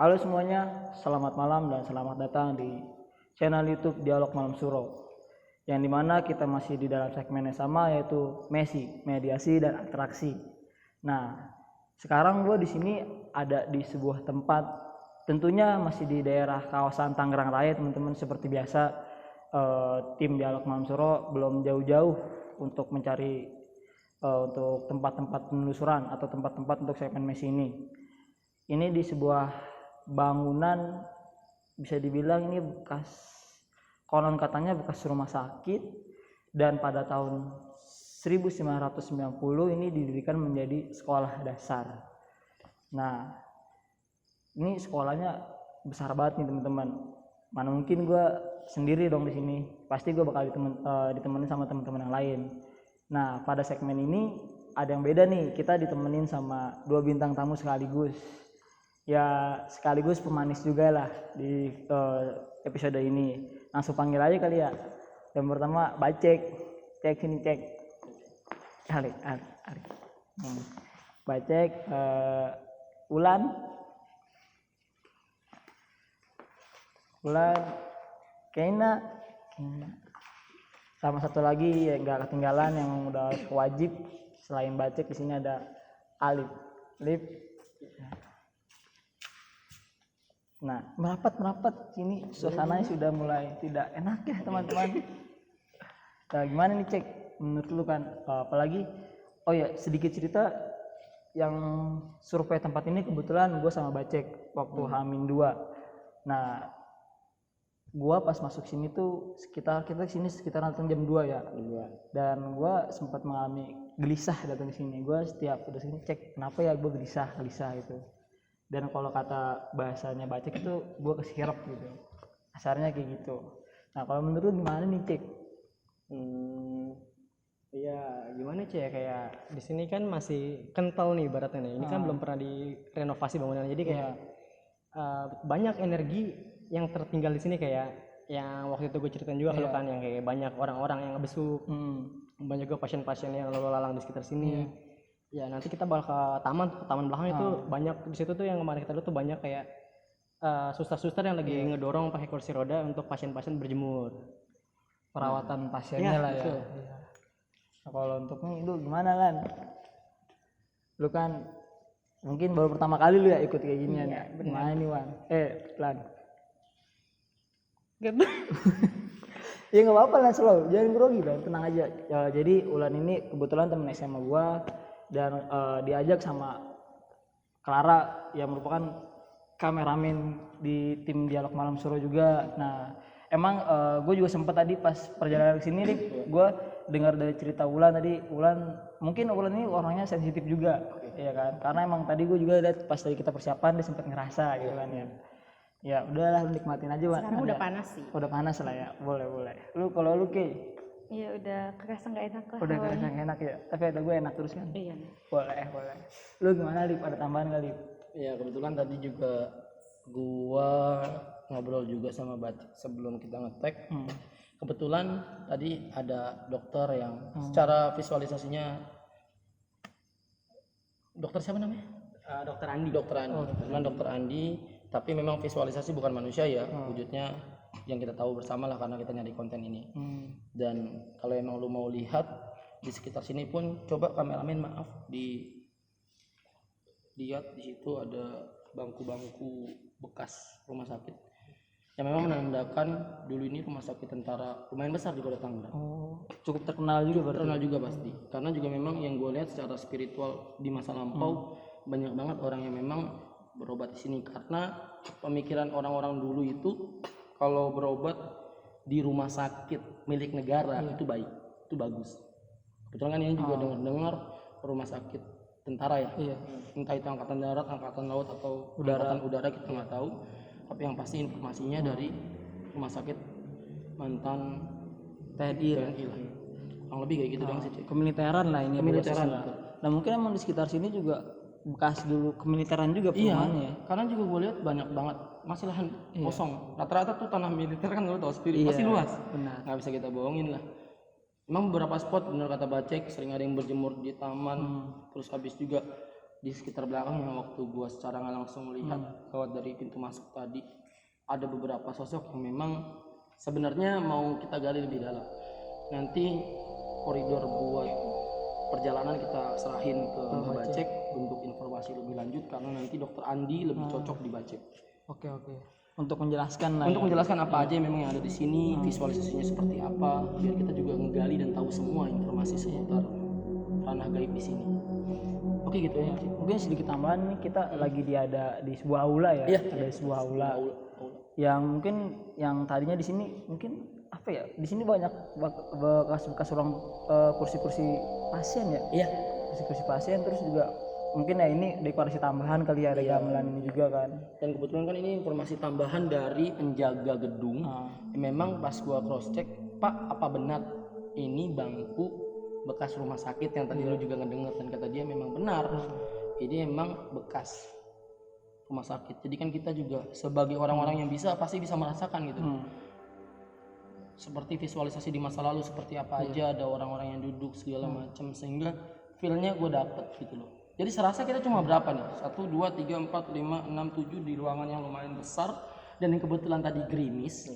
Halo semuanya, selamat malam dan selamat datang di channel YouTube Dialog Malam Suro. Yang dimana kita masih di dalam segmen yang sama, yaitu MESI, mediasi dan atraksi. Nah, sekarang gue di sini ada di sebuah tempat, tentunya masih di daerah kawasan Tangerang Raya, teman-teman. Seperti biasa, tim Dialog Malam Suro belum jauh-jauh untuk mencari untuk tempat-tempat penelusuran atau tempat-tempat untuk segmen MESI ini. Ini di sebuah bangunan, bisa dibilang ini bekas, konon katanya bekas rumah sakit, dan pada tahun 1990 ini didirikan menjadi sekolah dasar. Nah, ini sekolahnya besar banget nih teman-teman. Mana mungkin gue sendiri dong di sini, pasti gue bakal ditemenin sama teman-teman yang lain. Nah, pada segmen ini ada yang beda nih, kita ditemenin sama 2 bintang tamu sekaligus. Ya sekaligus pemanis juga lah di episode ini. Langsung panggil aja kali ya. Yang pertama Bacek, cek sini cek. Ari. Bacek, Ulan, Keina. Sama satu lagi yang nggak ketinggalan yang udah wajib selain Bacek, di sini ada Alif. Nah, merapat sini suasananya sudah mulai tidak enak ya teman-teman. Nah, gimana nih Cek menurut lu kan, apalagi sedikit cerita yang survei tempat ini. Kebetulan gue sama Bacek waktu H-2. Nah, gue pas masuk sini tuh kita sini sekitar datang jam 2 ya. Dan gue sempat mengalami gelisah datang ke sini. Gue setiap udah sini cek kenapa ya gue gelisah gitu. Dan kalau kata bahasanya Bacek itu gue kesirep gitu, asarnya kayak gitu. Nah, kalau menurut lu gimana nih Cek? Ya gimana Cek, kayak di sini kan masih kental nih ibaratnya nih. Ini kan belum pernah direnovasi bangunannya, jadi kayak banyak energi yang tertinggal di sini, kayak yang waktu itu gue ceritain juga kalau kan, yang kayak banyak orang-orang yang ngebesuk, banyak juga pasien-pasien yang lalu lalang di sekitar sini. Ya nanti kita bakal ke taman belakang itu banyak di situ tuh, yang kemarin kita lihat tuh banyak kayak suster-suster yang lagi ngedorong pakai kursi roda untuk pasien-pasien berjemur, perawatan pasiennya lah ya. Nah, kalau untuk lu gimana Lan? Lu kan mungkin baru pertama kali lu ya ikut kayak ginian ya. Gimana nih Wan? Lan. Gitu. Ya nggak apa-apa Lan, slow, jangan grogi Lan, tenang aja. Ya, jadi Ulan ini kebetulan temen SMA gua, dan diajak sama Clara yang merupakan kameramen di tim Dialog Malam Suro juga. Nah, emang gue juga sempat tadi pas perjalanan ke sini nih, gue dengar dari cerita Ulan tadi. Mungkin Ulan ini orangnya sensitif juga, ya kan? Karena emang tadi gue juga lihat pas tadi kita persiapan dia sempat ngerasa gitu kan ya. Ya udahlah, nikmatin aja Wan. Sekarang udah panas sih. Udah panas lah ya, boleh. Kalau lu Ki? Iya, udah kerasa nggak enak lah. Udah kerasa nggak enak ya, tapi ada gue enak terus kan? Iya. Boleh. Lu gimana Lip? Ada tambahan kali? Ya kebetulan tadi juga gua ngobrol juga sama Bacek sebelum kita ngetek. Kebetulan tadi ada dokter yang secara visualisasinya, dokter siapa namanya? Dokter Andi. Kebetulan dokter Andi, tapi memang visualisasi bukan manusia ya, wujudnya yang kita tahu bersama lah karena kita nyari konten ini. Dan kalau emang lu mau lihat di sekitar sini pun, coba kameramen lihat di situ ada bangku-bangku bekas rumah sakit yang memang menandakan dulu ini rumah sakit tentara lumayan besar di Kota Tangerang. Cukup terkenal juga berarti. Terkenal juga pasti, karena juga memang yang gue lihat secara spiritual di masa lampau banyak banget orang yang memang berobat di sini, karena pemikiran orang-orang dulu itu kalau berobat di rumah sakit milik negara itu baik, itu bagus. Kebetulan kan ini juga dengar rumah sakit tentara ya, entah itu angkatan darat, angkatan laut, atau angkatan udara, kita nggak tahu. Tapi yang pasti informasinya dari rumah sakit mantan TNI lah, kurang lebih kayak gitu dong sih. Kemiliteran lah ini. Kemiliteran. Nah, mungkin emang di sekitar sini juga bekas dulu kemiliteran juga perumahannya ya. Karena juga gue lihat banyak banget masih lahan kosong. Rata-rata tuh tanah militer kan, lo tau sendiri pasti luas. Benar. Nggak bisa kita bohongin lah. Emang beberapa spot benar kata Bacek sering ada yang berjemur di taman. Terus habis juga di sekitar belakangnya waktu gua secara nggak langsung melihat lewat dari pintu masuk tadi ada beberapa sosok yang memang sebenarnya mau kita gali lebih dalam. Nanti koridor buat perjalanan kita serahin ke Mbak Bacek untuk informasi lebih lanjut karena nanti Dokter Andi lebih cocok di Bacek. Oke. Untuk menjelaskan lah Untuk menjelaskan apa aja memang yang ada di sini, visualisasinya seperti apa, biar kita juga ngegali dan tahu semua informasi seputar ranah gaib di sini. Oke gitu ya. mungkin sedikit tambahan nih, kita lagi ada di sebuah aula ya. Iya. Ada di sebuah aula Aula. yang mungkin yang tadinya di sini mungkin apa ya, di sini banyak bekas ruang kursi-kursi pasien ya, Iya. kursi-kursi pasien, terus juga mungkin ya ini dekorasi tambahan kali ya, ada gamelan ini juga kan. Dan kebetulan kan ini informasi tambahan dari penjaga gedung. Memang pas gua cross check, Pak, apa benar ini bangku bekas rumah sakit yang tadi lu juga ngedenger, dan kata dia memang benar. Ini memang bekas rumah sakit. Jadi kan kita juga sebagai orang-orang yang pasti bisa merasakan gitu. Seperti visualisasi di masa lalu seperti apa aja, ada orang-orang yang duduk segala macam, sehingga feel-nya gue dapet gitu loh. Jadi serasa kita cuma berapa nih? 1, 2, 3, 4, 5, 6, 7 di ruangan yang lumayan besar, dan yang kebetulan tadi gerimis.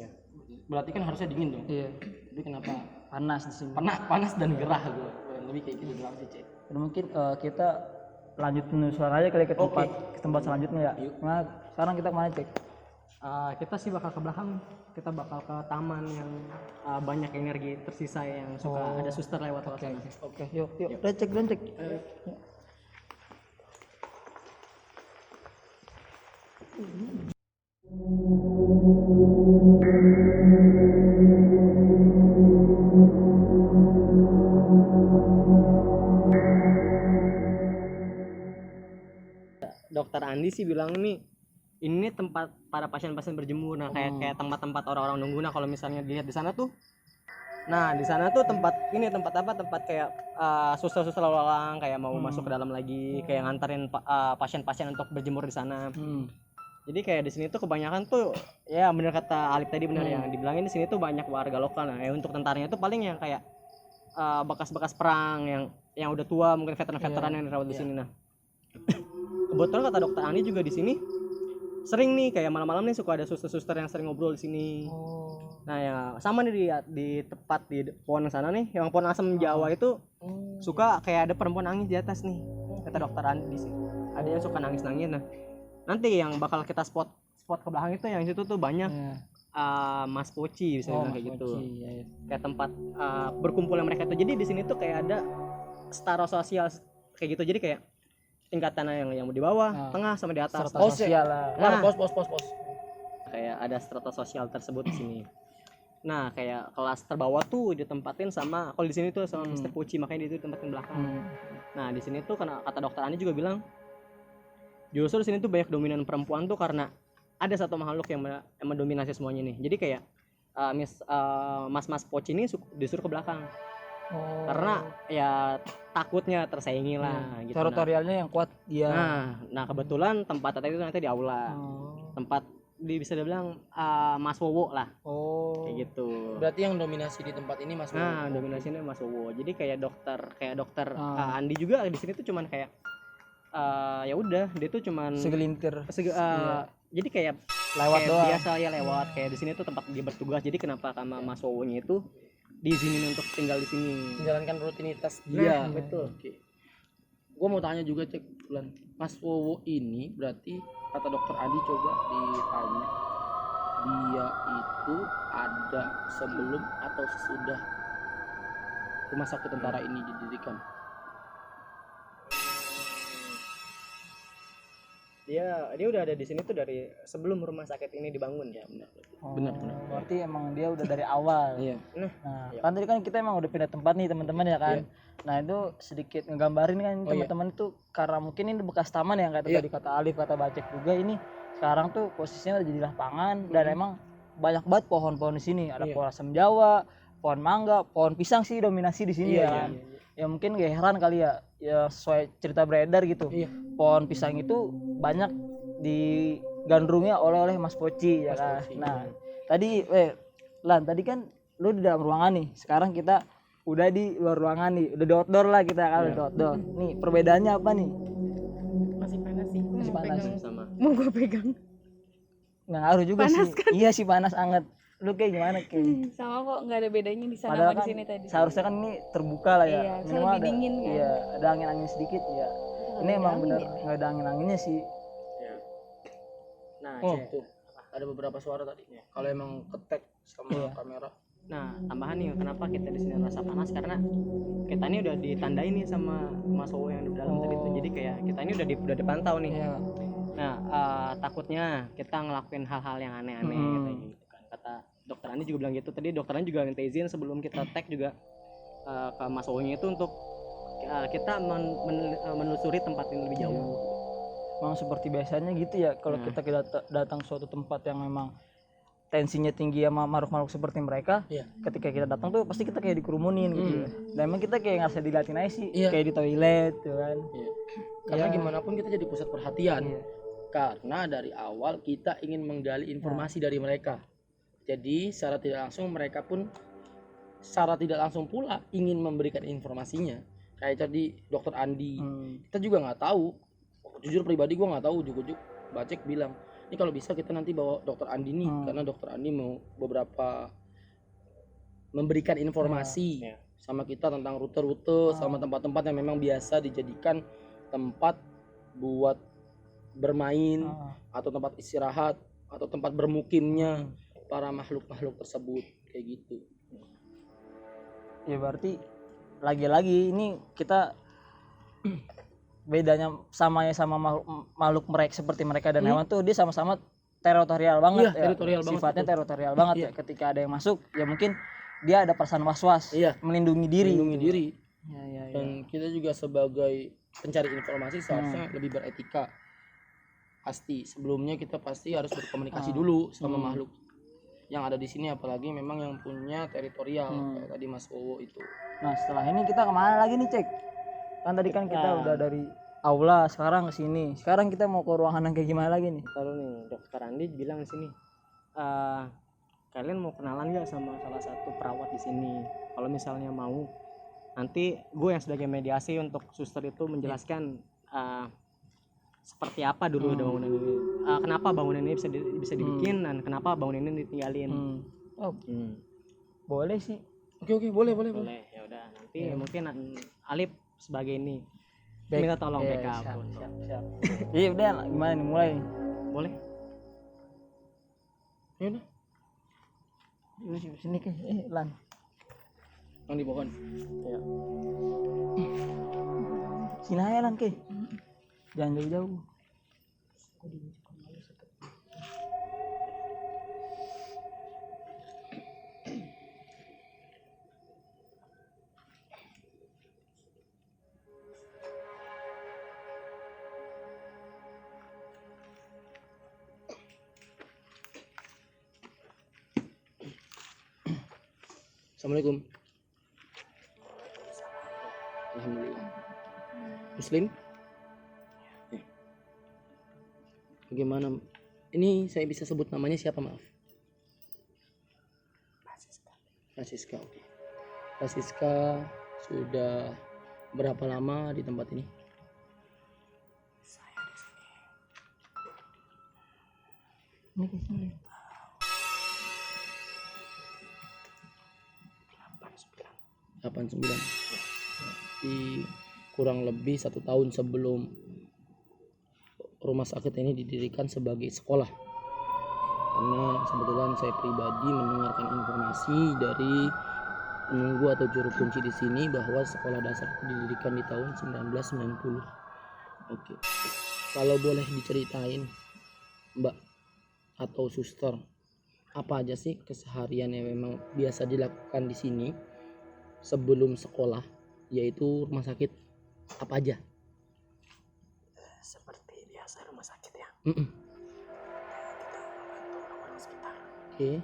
Berarti kan harusnya dingin dong. Iya. Tapi kenapa Panas di sini. panas dan gerah gue. Lebih kayak gitu doang sih, Cek. Dan mungkin kita lanjut menelusuri aja kali ke tempat selanjutnya ya. Nah, sekarang kita kemana, Cek? Kita sih bakal ke belakang, kita bakal ke taman yang banyak energi tersisa yang suka ada suster lewat sana. Oke, yuk. Udah cek. Dokter Andi sih bilang nih ini tempat para pasien-pasien berjemur. Nah, kayak tempat-tempat orang-orang nunggu. Nah, kalau misalnya dilihat di sana tuh, nah di sana tuh tempat apa? Tempat kayak suster-suster lalu lalang kayak mau masuk ke dalam lagi, kayak nganterin pasien-pasien untuk berjemur di sana. Jadi kayak di sini tuh kebanyakan tuh ya bener kata Alif tadi, bener yang dibilangin di sini tuh banyak warga lokal. Nah, untuk tentaranya tuh paling yang kayak bekas-bekas perang yang udah tua, mungkin veteran-veteran yang dirawat di sini. Nah, kebetulan kata Dokter Ani juga di sini sering nih kayak malam-malam nih suka ada suster-suster yang sering ngobrol di sini. Nah, ya sama nih di tepat di pohon sana nih, yang pohon asam Jawa itu suka kayak ada perempuan nangis di atas nih. Kata Dokter Ani di sini. Ada yang suka nangis-nangis. Nah, nanti yang bakal kita spot ke belakang itu yang situ tuh banyak Mas Poci bisa bilang kayak gitu. Iya. Kayak tempat berkumpulnya mereka itu. Jadi di sini tuh kayak ada setara sosial kayak gitu. Jadi kayak tingkatan yang di bawah, tengah sama di atas. Strata sosial lah. Nah, Pos. kayak ada strata sosial tersebut di sini. Nah, kayak kelas terbawah tuh ditempatin sama, kalau di sini tuh sama Mr. Puci, makanya dia itu tempatin belakang. Nah, di sini tuh karena kata Dokter Ani juga bilang justru di sini tuh banyak dominan perempuan tuh karena ada satu makhluk yang mendominasi semuanya nih. Jadi kayak Mas Poci ini disuruh ke belakang. Karena ya takutnya tersaingi lah gitu. Teritorialnya yang kuat dia. Nah kebetulan tempat tadi itu nanti di aula. Tempat bisa dibilang Mas Wowo lah. Kayak gitu. Berarti yang dominasi di tempat ini Mas Wowo. Nah, dominasinya Mas Wowo. Jadi kayak dokter Andi juga di sini tuh cuman kayak ya udah, dia tuh cuman Segelintir. jadi kayak Lewat kayak doang. biasa ya lewat. Kayak di sini tuh tempat dia bertugas. Jadi kenapa sama Mas Wowo-nya itu diizinin untuk tinggal di sini, Menjalankan rutinitas Iya, dia. betul. Oke. Gua mau tanya juga, Cek, Bulan. Mas Wowo ini berarti kata Dokter Adi coba ditanya, dia itu ada sebelum atau sesudah rumah sakit tentara ini didirikan? Dia udah ada di sini tuh dari sebelum rumah sakit ini dibangun ya. Benar. Berarti emang dia udah dari awal. Iya. Nah, kan tadi kan kita emang udah pindah tempat nih teman-teman ya kan. Nah, itu sedikit ngegambarin kan teman-teman itu karena mungkin ini bekas taman yang kata tadi kata Alif, kata Bacek juga, ini sekarang tuh posisinya udah jadi lapangan dan emang banyak banget pohon-pohon di sini. Ada pohon asam Jawa, pohon mangga, pohon pisang sih dominasi di sini ya kan. Ya mungkin gak heran kali ya sesuai cerita beredar gitu. Pohon pisang itu banyak digandrungi oleh Mas Poci ya kan. Nah, tadi Lan, tadi kan lu di dalam ruangan nih. Sekarang kita udah di luar ruangan nih. Udah di outdoor lah kita kan, di outdoor. Nih, perbedaannya apa nih? panas. sama. Mau gue pegang. Nggak ngaruh juga Panas sih. Iya sih panas anget. Lu kayak gimana kayak? Sama kok, nggak ada bedanya di sana Padahal sama di kan sini tadi. seharusnya kan ini terbuka lah ya. Iya, bisa Minimal lebih ada, dingin kan. Iya, ada angin-angin sedikit ya. Ini ada emang angin bener ya? nggak ada angin-anginnya sih. Ya. Nah, Oh Cek. tuh ada beberapa suara tadi. Kalau emang ketek sama kamera. Nah, tambahan nih kenapa kita di sini rasa panas karena kita ini udah ditandain nih sama Mas Owo yang di dalam tadi tuh. Jadi kayak kita ini udah dipantau nih. Iya. Nah, takutnya kita ngelakuin hal-hal yang aneh-aneh kayak gitu kan. Kata dokter Andi juga bilang gitu. Tadi dokter Andi juga minta izin sebelum kita tag juga ke Mas Owo-nya itu untuk kita menelusuri tempat ini lebih jauh. Memang seperti biasanya gitu ya kalau kita datang suatu tempat yang memang tensinya tinggi sama makhluk-makhluk seperti mereka. Iya. Ketika kita datang tuh pasti kita kayak dikerumunin gitu ya. Dan emang kita kayak ngerasa diliatin aja sih, Iya. kayak di toilet tuh kan. Iya. Karena gimana pun kita jadi pusat perhatian. Iya. Karena dari awal kita ingin menggali informasi dari mereka. Jadi secara tidak langsung mereka pun secara tidak langsung pula ingin memberikan informasinya. Kayak tadi dokter Andi. Kita juga nggak tahu. Jujur pribadi gue nggak tahu. Ujuk-ujuk Bacek bilang, ini kalau bisa kita nanti bawa dokter Andi nih, karena dokter Andi mau beberapa memberikan informasi sama kita tentang rute-rute, sama tempat-tempat yang memang biasa dijadikan tempat buat bermain atau tempat istirahat atau tempat bermukimnya para makhluk-makhluk tersebut kayak gitu. Ya berarti lagi-lagi ini kita bedanya sama makhluk mereka seperti mereka dan hewan tuh dia sama-sama teritorial banget. Iya, teritorial banget, Sifatnya betul. teritorial banget ya. Ketika ada yang masuk ya mungkin dia ada perasaan was-was, Iya. melindungi diri. Melindungi diri. Ya. Dan kita juga sebagai pencari informasi seharusnya lebih beretika. Pasti sebelumnya kita pasti harus berkomunikasi dulu sama makhluk yang ada di sini, apalagi memang yang punya teritorial kayak tadi Mas Owo itu. Nah setelah ini kita kemana lagi nih Cek? Kan tadi kan kita udah dari aula sekarang ke sini. Sekarang kita mau ke ruangan yang kayak gimana lagi nih? Kalau nih dokter Andi bilang di sini, kalian mau kenalan nggak sama salah satu perawat di sini? Kalau misalnya mau, nanti gue yang sebagai mediasi untuk suster itu menjelaskan seperti apa dulu bangunan ini, kenapa bangunan ini bisa dibikin dan kenapa bangunan ini ditinggalin. Boleh sih. Oke, boleh. Boleh, ya udah nanti mungkin Alip sebagai ini minta tolong backup. Siap. Iya udah gimana nih mulai? Boleh? Ya udah, Lu sini ke Lan. yang di pohon. Ya. Sini aja Lan ke. Jangan jauh-jauh. Assalamualaikum. Alhamdulillah. Muslim? Ya. Bagaimana? Ini saya bisa sebut namanya siapa, maaf? Rasiska. Oke. Rasiska sudah berapa lama di tempat ini? Ini ke sini. 89. Berarti kurang lebih 1 tahun sebelum rumah sakit ini didirikan sebagai sekolah. Karena kebetulan saya pribadi mendengarkan informasi dari penunggu atau juru kunci di sini bahwa sekolah dasar itu didirikan di tahun 1990. Oke. Kalau boleh diceritain, Mbak atau suster, apa aja sih keseharian yang memang biasa dilakukan di sini sebelum sekolah, yaitu rumah sakit, apa aja? Seperti biasa rumah sakit ya. Oke.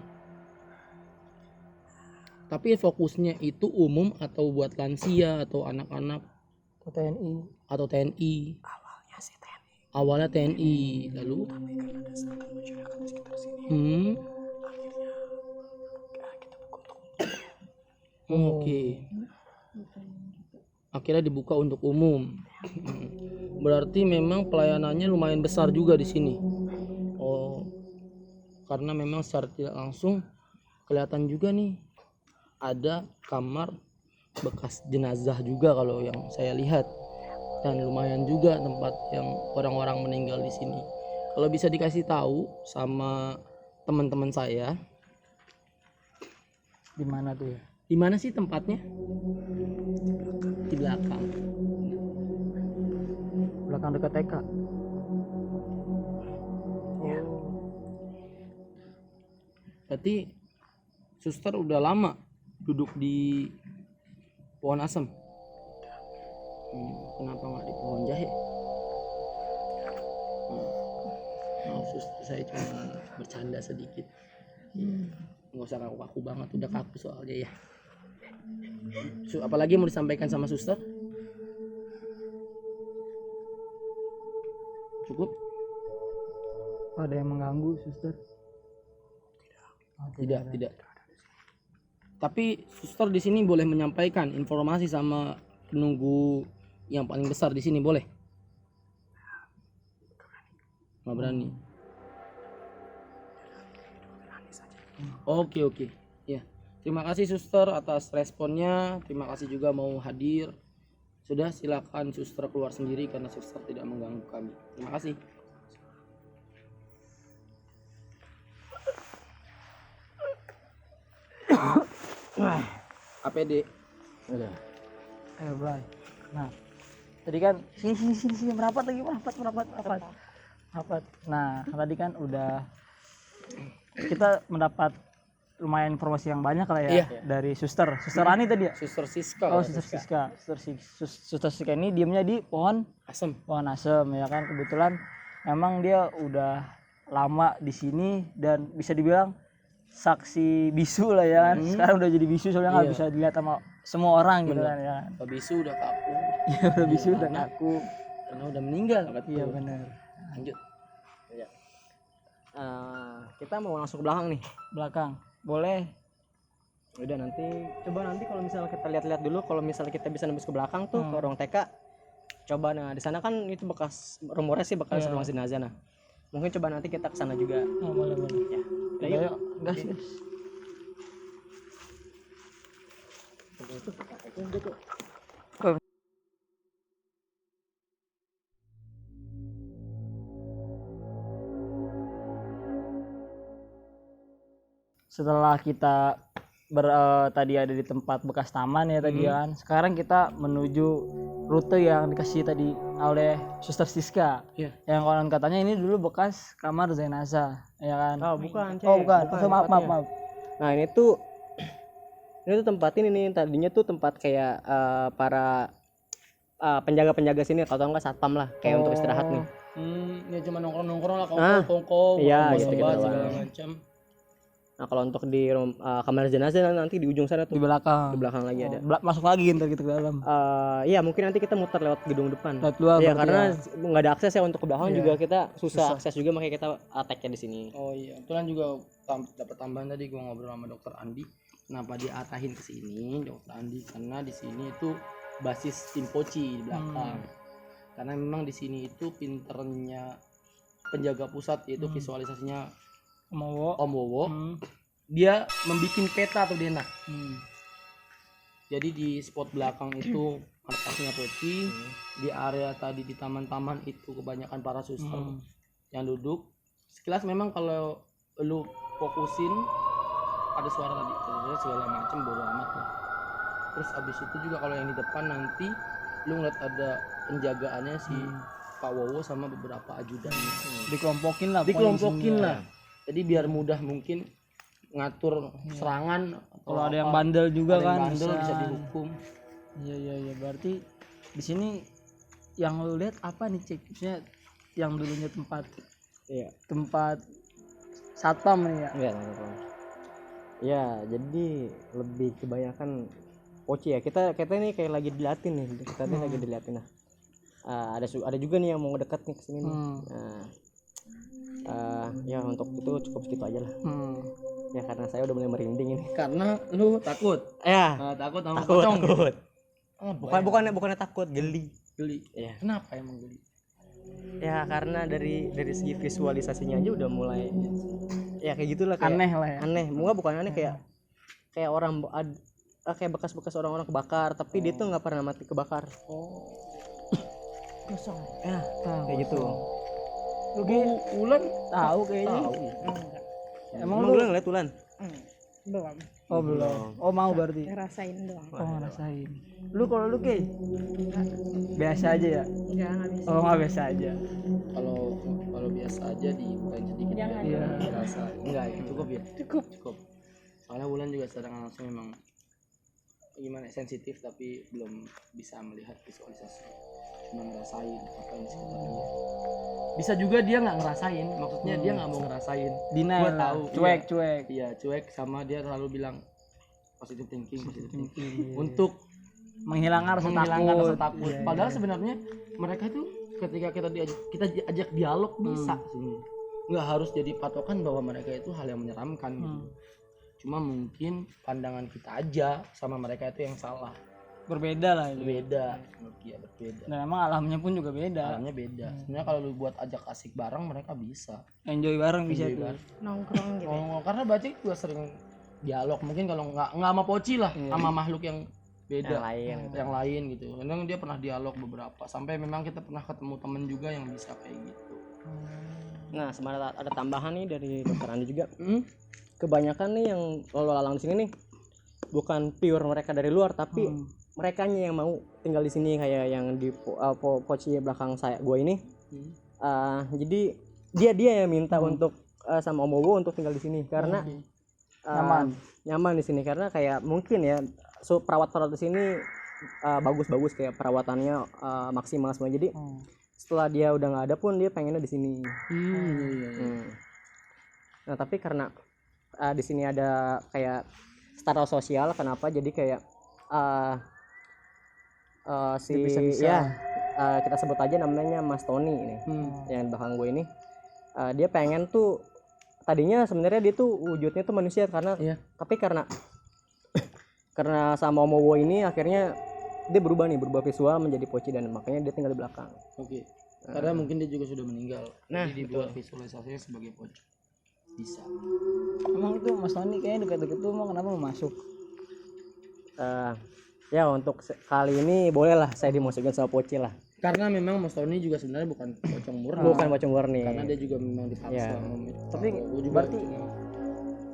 Tapi fokusnya itu umum atau buat lansia atau anak-anak Ke TNI. atau TNI? Awalnya sih TNI. Awalnya TNI, lalu? Tapi kan ada satu masyarakat di sekitar sini. Akhirnya kita buka untuk Oke. Akhirnya dibuka untuk umum. berarti memang pelayanannya lumayan besar juga di sini. Oh, karena memang secara tidak langsung kelihatan juga nih ada kamar bekas jenazah juga kalau yang saya lihat, dan lumayan juga tempat yang orang-orang meninggal di sini. Kalau bisa dikasih tahu sama teman-teman saya, Di mana tuh ya? di mana sih tempatnya? Di belakang. Belakang dekat TK. Berarti suster udah lama duduk di pohon asem. Kenapa nggak di pohon jahe? Maaf suster, saya cuma bercanda sedikit. Nggak usah kaku-kaku banget, udah kaku soalnya ya. Apalagi mau disampaikan sama suster? Cukup? Ada yang mengganggu, suster? Tidak. Tapi suster di sini boleh menyampaikan informasi sama penunggu yang paling besar di sini, boleh? Nggak berani. Oke. Ya. Terima kasih suster atas responnya. Terima kasih juga mau hadir. Sudah, silakan suster keluar sendiri karena suster tidak mengganggu kami. Terima kasih. APD. Udah. Ayo, Bray. Nah, tadi kan sini merapat lagi, merapat. Nah, tadi kan udah kita mendapat lumayan informasi yang banyak lah ya, Iya. dari suster Ani tadi ya. Suster Siska. Oh, suster Siska. Suster Siska ini diamnya di pohon Asem. asem ya kan. Kebetulan emang dia udah lama di sini dan bisa dibilang saksi bisu lah ya kan. Sekarang udah jadi bisu soalnya nggak Iya. bisa dilihat sama semua orang gitu kan ya. Pak Bisu udah kaku. Iya, udah bisu udah Karena- kaku. Karena udah meninggal. Iya benar. Lanjut. Kita mau langsung ke belakang nih. Belakang. Boleh. Udah, coba nanti kalau misalnya kita lihat-lihat dulu, kalau misalnya kita bisa nembus ke belakang tuh ke ruang TK. Coba, nah di sana kan itu bekas rumornya sih bekas ruang jenazah. Nah, mungkin coba nanti kita ke sana juga. Oh, boleh. Ya. Ayo, gas. Setelah kita tadi ada di tempat bekas taman ya tadi kan. Sekarang kita menuju rute yang dikasih tadi oleh Suster Siska. Iya. Yang konon katanya ini dulu bekas kamar jenazah, ya kan? Oh, bukan, Cek. Oh, bukan. Bukan Maaf. Nah, ini tuh tempat ini nih, tadinya tuh tempat kayak para penjaga-penjaga sini, kalau enggak satpam lah, kayak untuk istirahat nih. Ya cuma nongkrong lah, Ah, kongko, iya, bawa gitu obat doang. segala macam. Nah, kalau untuk di kamar jenazah nanti di ujung sana Di tuh, belakang. di belakang lagi ada. Masuk lagi ntar kita ke dalam. Iya, mungkin nanti kita muter lewat gedung depan. Lewat luar Iya, berarti karena ya. nggak ada akses ya untuk ke belakang Iya. juga kita susah akses juga, makanya kita attack-nya di sini. Oh iya, kebetulan juga dapat tambahan tadi gua ngobrol sama dokter Andi. Kenapa diarahin ke sini, dokter Andi? Karena di sini itu basis tim Poci di belakang. Karena memang di sini itu pinternya penjaga pusat, yaitu visualisasinya Mau. Om Wowo. Dia membuat peta tuh Dena. Jadi di spot belakang itu markasnya Poci, di area tadi di taman-taman itu kebanyakan para suster yang duduk. Sekilas memang kalau lu fokusin ada suara tadi segala macam bodo amat lah. Terus abis itu juga kalau yang di depan nanti lu ngeliat ada penjagaannya si Pak Wowo sama beberapa ajudannya. Dikelompokin lah. Dikelompokin lah. Jadi biar mudah mungkin ngatur serangan. Kalau ada yang bandel juga ada yang kan bandel bisa dihukum. Iya. Berarti di sini yang lu lihat apa nih, Cik? Maksudnya yang dulunya tempat Iya. satpam nih ya. Iya, ya, jadi lebih kebanyakan Poci ya. Kita ini kayak lagi diliatin nih. Kita ini lagi diliatin. Nah, ada juga nih yang mau dekat nih ke sini nih. Nah, ya untuk itu cukup segitu aja lah. Ya karena saya udah mulai merinding ini. Karena lu takut. Ya, Takut sama takut. pocong. Takut. Oh, Bukannya takut, geli. geli. Iya. Kenapa emang geli? ya karena dari segi visualisasinya aja udah mulai ya kayak gitulah, kayak Aneh lah ya. aneh, bukan aneh, kayak orang kayak bekas-bekas orang-orang kebakar tapi dia tuh nggak pernah mati kebakar. Kosong. Ya kayak gitu. Ulan tahu kayaknya. Emang lu ngeliat Ulan? Belum. oh belum. Oh mau berarti. Ngerasain doang. Oh ngerasain. Lu kalau lu kayak biasa aja ya? Enggak bisa. Oh nggak biasa aja. Kalau biasa aja dibukain sedikit Jangan. Iya. rasa enggak ya, cukup ya, Cukup. soalnya Wulan juga secara langsung memang gimana sensitif tapi belum bisa melihat visualisasi, cuma ngerasain apa yang di sekitar dia. Bisa juga dia nggak ngerasain, maksudnya dia nggak mau ngerasain. Denial Gua lah. tahu, Cuek, iya. cuek. Iya cuek, sama dia selalu bilang positive thinking untuk Menghilangkan rasa menghilangkan takut. rasa takut. Iya, Padahal sebenarnya mereka itu ketika kita ajak dialog bisa sebenarnya. Nggak harus jadi patokan bahwa mereka itu hal yang menyeramkan gitu. Cuma mungkin pandangan kita aja sama mereka itu yang salah. Berbeda lah itu. Berbeda. Iya, berbeda. Dan emang alamnya pun juga beda. Alamnya beda. Sebenarnya kalau lu buat ajak asik bareng mereka bisa. Enjoy bareng bisa Enjoy tuh. bareng. Nongkrong gitu. Oh, karena Baci juga sering dialog, mungkin kalau nggak sama Poci lah, sama makhluk yang beda, yang lain gitu. Memang dia pernah dialog beberapa, sampai memang kita pernah ketemu temen juga yang bisa kayak gitu. Nah, sebenarnya ada tambahan nih dari Dokter Andi juga. Kebanyakan nih yang lalu lalang di sini nih bukan pure mereka dari luar, tapi merekanya yang mau tinggal di sini, kayak yang di Poci belakang gue ini. Jadi dia yang minta untuk sama Om Bowo untuk tinggal di sini karena nyaman di sini, karena kayak mungkin ya perawat-perawat di sini bagus-bagus, kayak perawatannya maksimal semua. Jadi setelah dia udah nggak ada pun dia pengennya di sini. Nah tapi karena di sini ada kayak status sosial, kenapa jadi kayak kita sebut aja namanya Mas Tony ini, yang belakang gue ini. Dia pengen tuh, tadinya sebenarnya dia tuh wujudnya tuh manusia karena tapi karena sama Omowo ini akhirnya dia berubah visual menjadi Poci, dan makanya dia tinggal di belakang. Oke. Karena mungkin dia juga sudah meninggal. Jadi dibuat visualisasinya sebagai Poci. Bisa. Emang itu Mas Tony kayaknya dekat-dekat tuh, emang kenapa mau masuk? Ya untuk kali ini bolehlah saya dimasukin sama Poci lah. Karena memang Mas Tony juga sebenarnya bukan pocong murni. Bukan pocong murni. Karena dia juga memang dipaksa. Tapi berarti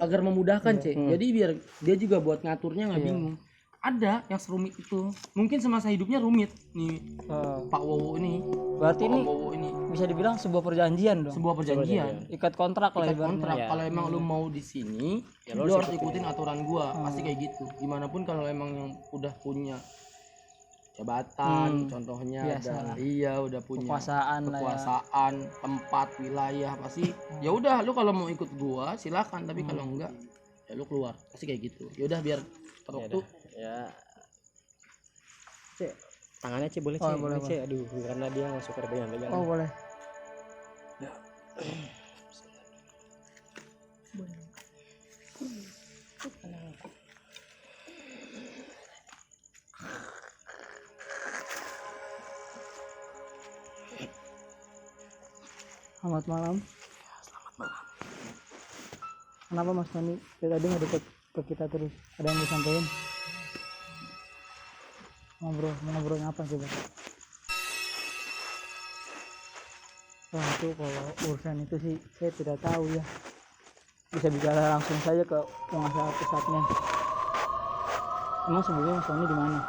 agar memudahkan, Jadi biar dia juga buat ngaturnya nggak bingung. Ada yang serumit itu. Mungkin semasa hidupnya rumit nih Pak Wowo ini. Berarti ini Wowo ini bisa dibilang sebuah perjanjian dong. sebuah perjanjian. Ikat kontrak lah Ikat ibaratnya. kontrak. Kalau emang lu mau di sini, lu harus ikutin aturan gua. Pasti kayak gitu. Gimana pun kalau emang yang udah punya jabatan, contohnya dan udah punya kekuasaan, tempat, wilayah, pasti ya udah lu kalau mau ikut gua silakan, tapi kalau enggak ya lu keluar. Pasti kayak gitu. Ya udah biar tertutup. Ya. Cek, tangannya Cek boleh, boleh, Cek. Aduh, karena dia nggak suka pegang-pegang. Oh boleh. Selamat malam. Kenapa Mas Tony dari tadi nggak deket ke kita terus? Ada yang disampaikan? Ngobrol apa coba? Wah itu kalau urusan itu sih saya tidak tahu ya. Bisa bicara langsung saja ke pengusaha pusatnya. Emang sebelumnya Mas Tony di mana?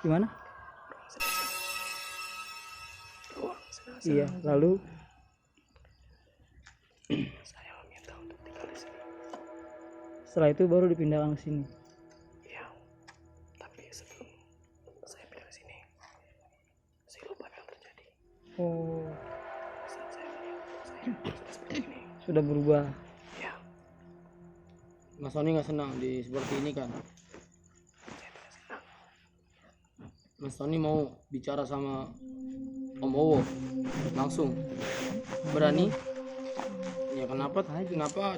Di mana? Iya, lalu Saya meminta untuk tinggal di sini. setelah itu baru dipindahkan ke sini. Iya. Tapi sebelum saya pindah ke sini, saya lupa apa yang terjadi. Oh, Saat saya melihat saya sudah seperti ini. sudah berubah. Ya, Mas Tony nggak senang di seperti ini kan? Mas Tony mau bicara sama Om Owo langsung, berani? Ya kenapa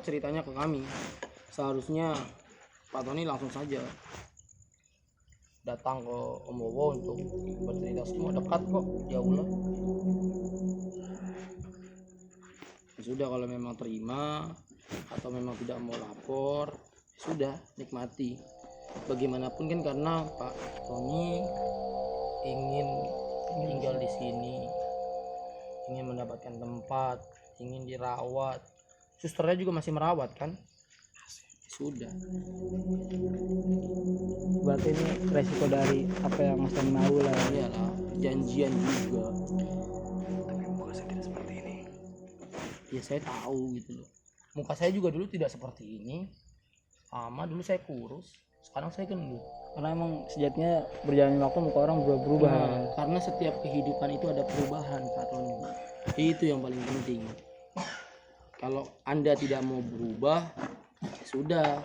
ceritanya ke kami? Seharusnya Pak Tony langsung saja. datang ke Om Wowo untuk bercerita semua, dekat kok, jauh lah. Ya sudah, kalau memang terima atau memang tidak mau lapor, ya sudah nikmati. Bagaimanapun kan karena Pak Tony ingin tinggal di sini, ingin mendapatkan tempat, ingin dirawat. Susternya juga masih merawat kan? Sudah. Berarti ini resiko dari apa yang Mas Tony mau lah. Iyalah, perjanjian juga. Ya saya tahu gitu loh. Muka saya juga dulu tidak seperti ini. Sama dulu saya kurus, sekarang saya gendut. Karena emang sejatinya berjalannya waktu muka orang berubah. Nah, karena setiap kehidupan itu ada perubahan, Pak Tony. Itu yang paling penting. Kalau Anda tidak mau berubah, ya sudah,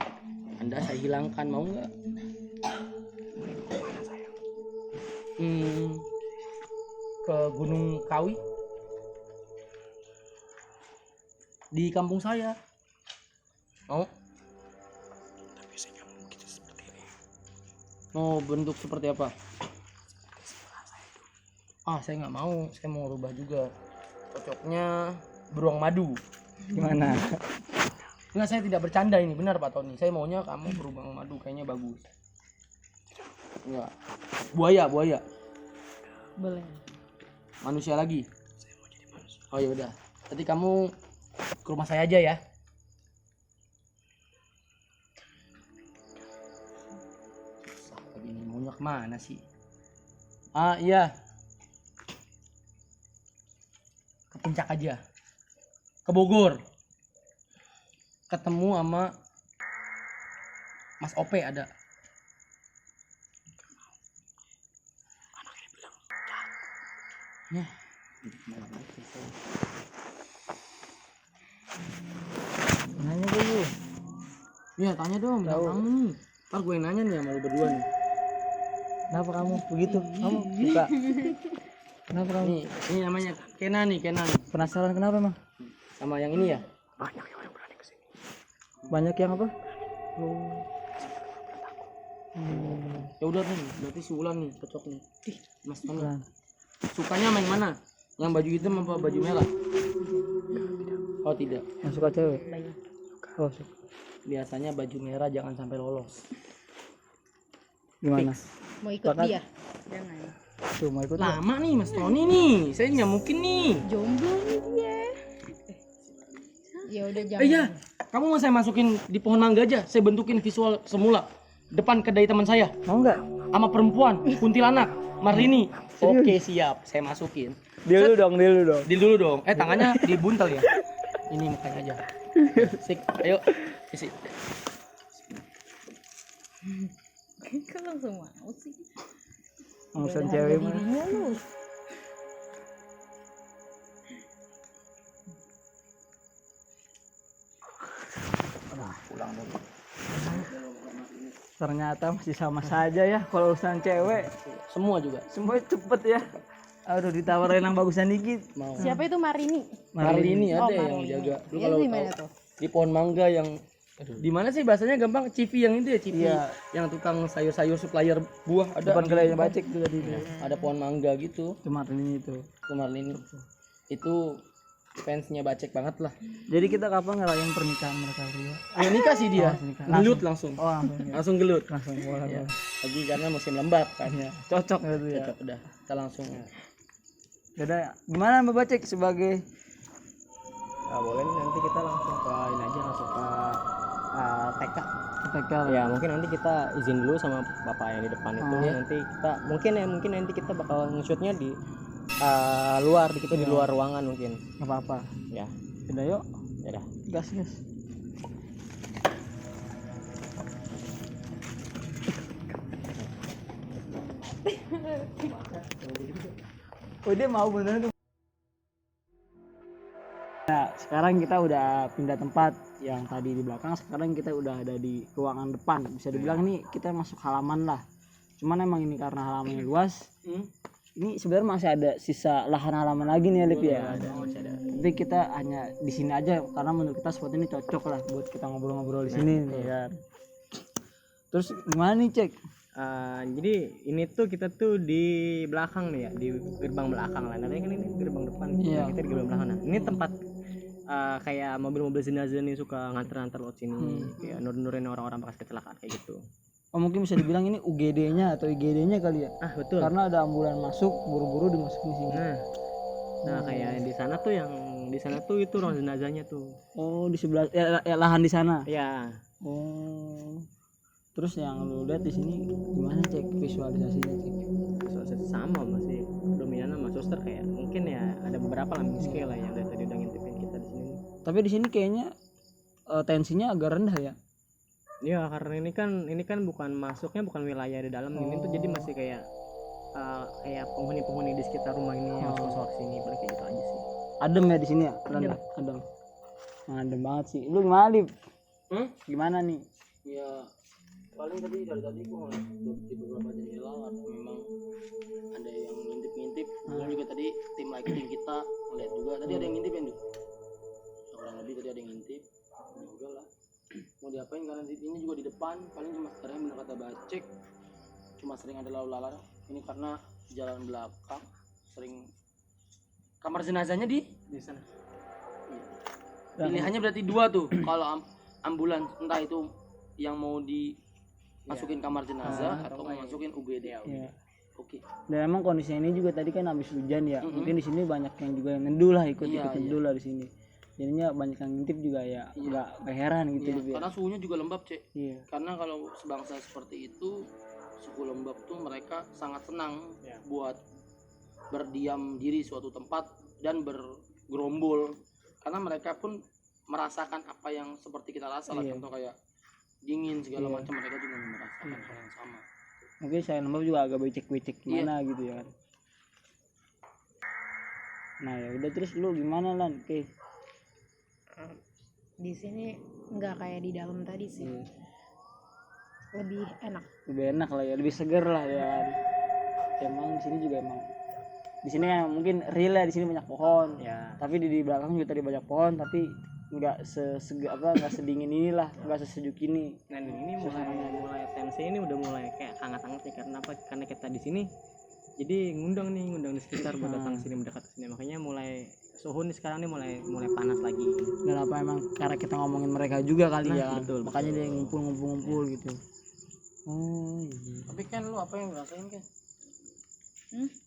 Anda saya hilangkan, mau nggak? Ke Gunung Kawi di kampung saya. Mau? Tapi saya nggak mau gitu seperti ini. Mau bentuk seperti apa? Saya nggak mau, saya mau rubah juga. Cocoknya beruang madu. Gimana? Enggak, saya tidak bercanda ini, benar Pak Tony. Saya maunya kamu beruang madu, kayaknya bagus. Enggak. Buaya. Boleh. Manusia lagi. Saya mau jadi manusia. Oh ya udah. Nanti kamu ke rumah saya aja ya. Susah begini, maunya kemana sih? Iya. Ke puncak aja. Ke Bogor. Ketemu sama Mas Ope ada. Anaknya bilang ya. Nanya dulu. Ya tanya dong, bilang kamu nih. Ntar gue yang nanya nih sama lu berdua nih. Kenapa kamu begitu? Kamu suka? Kenapa kamu? Ini namanya Kenan nih. Penasaran kenapa emang? Sama yang ini ya. Banyak yang apa? Ya udah nih, berarti si Wulan nih cocok nih. Mas Tony. Bukan. Sukanya main mana? Yang baju hitam apa baju merah? Oh tidak. Yang suka cewek? Oh, suka. Biasanya baju merah jangan sampai lolos. Gimana? Mau ikut Bahkan- dia? Jangan. Tuh mau ikut nggak? Lama nih Mas Tony nih. Saya nggak mungkin nih. Jomblo nih dia. Ya udah jangan. Iya. Kamu mau saya masukin di pohon mangga aja. Saya bentukin visual semula. Depan kedai teman saya. Mau nggak? Sama perempuan. Kuntilanak. Marlini. Oke siap. Saya masukin. Deal dulu dong. Deal dulu dong. Tangannya dibuntel ya. Ini mukanya aja. Sik. Ayo. Isi. Kok langsung mau sih? Urusan cewek mah. Dirinya lu. Pulang dulu. Ternyata masih sama saja ya kalau urusan cewek. Semua juga. Semua cepet ya. Aduh ditawarin yang bagusan dikit. Mau. Siapa itu Marini? Marlini ada Oh, yang Marlini. jaga. Lu Itu kalau di mana tahu, tuh? di pohon mangga yang di mana sih bahasanya gampang? Civi yang itu ya, Civi. Iya. Yang tukang sayur-sayur supplier buah ada. Depan kedainya Bacek tuh tadi tuh. Ada pohon mangga gitu. Cuma ini itu. Itu Marlini. Itu fansnya Bacek banget lah. Jadi kita kapan ngerayain pernikahan mereka berdua? Ayo nikah sih dia. nikah. Gelut langsung. Oh langsung ya. Langsung gelut. Langsung boleh. Ya. boleh. Lagi karena musim lembab kan. Iya. Cocok gitu ya. Cocok udah. Kita langsung. Yaudah, gimana Mbak Bacek sebagai Boleh nih, nanti kita langsung ke ini aja, langsung ke TK. TK? Ya mungkin nanti kita izin dulu sama bapak yang di depan itu. Ya. Nanti kita mungkin nanti kita bakal nge-shootnya di luar, kita di luar ruangan mungkin. Nggak apa-apa. Ya, Udah yuk, ya dah. gas. Oh dia mau beneran tuh. Nah, sekarang kita udah pindah tempat yang tadi di belakang, sekarang kita udah ada di ruangan depan. Bisa dibilang ini kita masuk halaman lah. Cuman emang ini karena halamannya luas. Ini sebenarnya masih ada sisa lahan halaman lagi nih Lip ya. Masih ada. Tapi kita hanya di sini aja karena menurut kita spot ini cocok lah buat kita ngobrol-ngobrol di sini nih kan. Terus gimana nih Cek? Jadi ini tuh kita tuh di belakang nih ya, di gerbang belakang lah. Nanti kan ini gerbang depan, Iya. kita di gerbang belakang. Nah, ini tempat kayak mobil-mobil jenazah nih suka nganter-nganter lewat sini, kayak nur-nurin orang-orang bekas kecelakaan kayak gitu. Oh mungkin bisa dibilang ini UGD-nya atau IGD-nya kali ya, Ah betul. karena ada ambulan masuk buru-buru dimasukin sini. Nah kayak di sana tuh itu ruang jenazahnya tuh. Oh di sebelah ya, lahan di sana. Ya. Oh terus yang lu lihat di sini gimana cek visualisasinya cek? Visualisasi sama masih dominan sama suster, kayak mungkin ya ada beberapa lah scale lah yang dari tadi udah ngintipin kita di sini. Tapi di sini kayaknya tensinya agak rendah ya. Ya karena ini kan bukan masuknya, bukan wilayah di dalam ini tuh, jadi masih kayak penghuni-penghuni di sekitar rumah ini yang masuk ke sini, paling kayak gitu aja sih. Adem ya di sini ya, rendah. Adem. Adem banget sih. Lu gimana Lip? Gimana nih? Ya paling dari tadi gua ngeliat di beberapa jendela atau memang ada yang ngintip-ngintip. Gua juga tadi tim kita ngeliat juga tadi ada yang ngintip ya, kurang lebih tadi ada yang ngintip. Ya udahlah, mau diapain, karena ini juga di depan, paling cuma sekarang benar kata Bacek, cuma sering ada lalu lalang ini karena jalan belakang sering kamar jenazahnya di Sana. pilihannya berarti dua tuh. Kalau ambulans entah itu yang mau dimasukin kamar jenazah atau mau masukin UGD. Iya. Oke. Dan emang kondisinya ini juga tadi kan habis hujan ya. Mungkin di sini banyak yang juga yang ngeduh lah, ikut ngeduh lah di sini. Jadinya banyak yang ngintip juga ya, nggak heran gitu. Iya, karena suhunya juga lembab, Cek. Iya. Karena kalau sebangsa seperti itu, suhu lembab tuh mereka sangat senang buat berdiam diri suatu tempat dan bergerombol, karena mereka pun merasakan apa yang seperti kita rasa lah, contoh kayak dingin segala macam, mereka juga merasakan hal yang sama. Mungkin saya lembab juga agak becek-becek gimana gitu ya kan. Nah ya udah, terus lu gimana Lan? Oke. Di sini nggak kayak di dalam tadi sih. Lebih enak. Lebih enak lah ya, lebih seger lah ya kan. Emang di sini juga emang di sini kan mungkin real ya, di sini banyak pohon Ya. tapi di belakang juga tadi banyak pohon, tapi nggak nggak sedingin inilah, nggak sesejuk ini. Nah ini mulai tensi ini udah mulai kayak hangat-hangat nih, karena apa? Karena kita di sini jadi ngundang di sekitar buat datang sini, mendekat sini, makanya mulai suhu nih sekarang nih mulai panas lagi. Dan apa emang karena kita ngomongin mereka juga kali ya kan? betul, Makanya dia ngumpul gitu. Oh iya. Tapi kan lu apa yang ngerasain kan?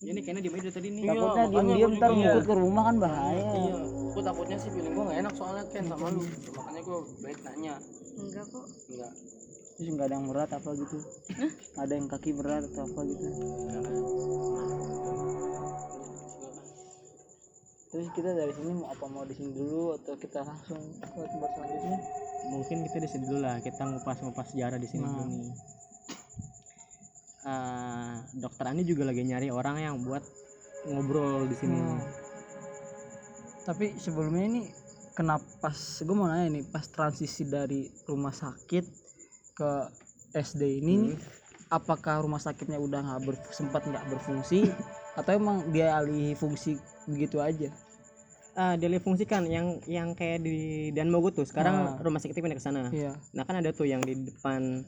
Ini kayaknya di dari tadi nih. Takutnya makanya diem-diem gua ntar juga. ngikut ke rumah kan bahaya. Iya, gua takutnya sih feeling gua nggak enak soalnya kan sama lu, makanya gua baik nanya. Enggak kok. Enggak. Terus nggak ada yang berat apa gitu? Ada yang kaki berat atau apa gitu? Terus kita dari sini mau di sini dulu atau kita langsung ke tempat selanjutnya? Mungkin kita di sini dulu lah, kita ngupas sejarah di sini dulu nih. Dokter Ani juga lagi nyari orang yang buat ngobrol di sini. Tapi sebelumnya ini kenapa gue mau nanya nih, pas transisi dari rumah sakit ke SD ini nih, apakah rumah sakitnya udah sempat nggak berfungsi atau emang dia alih fungsi begitu aja? Dilifungsikan yang kayak di Danmogot tuh sekarang rumah sakitnya pindah ke sana. Iya. Nah kan ada tuh yang di depan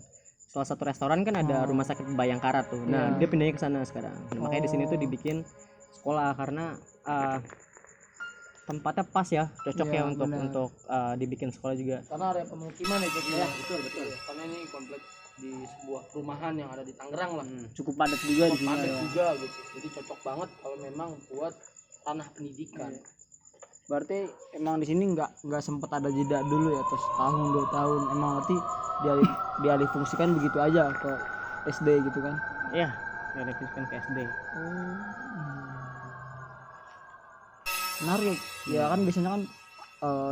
salah satu restoran kan ada rumah sakit Bayangkara tuh. Nah dia pindahnya ke sana sekarang. Nah, makanya di sini tuh dibikin sekolah karena tempatnya pas ya, cocok ya untuk dibikin sekolah juga. Karena area pemukiman ya, Cek, ya. Betul. Karena ini kompleks di sebuah perumahan yang ada di Tangerang lah. Cukup padat juga di sini. Padat Ya. juga gitu. Jadi cocok banget kalau memang buat tanah pendidikan. Berarti emang di sini nggak sempat ada jeda dulu ya, terus tahun 2 tahun emang berarti dialih fungsikan begitu aja ke SD gitu kan? Iya, direfungsikan ke SD. Menarik ya kan, biasanya kan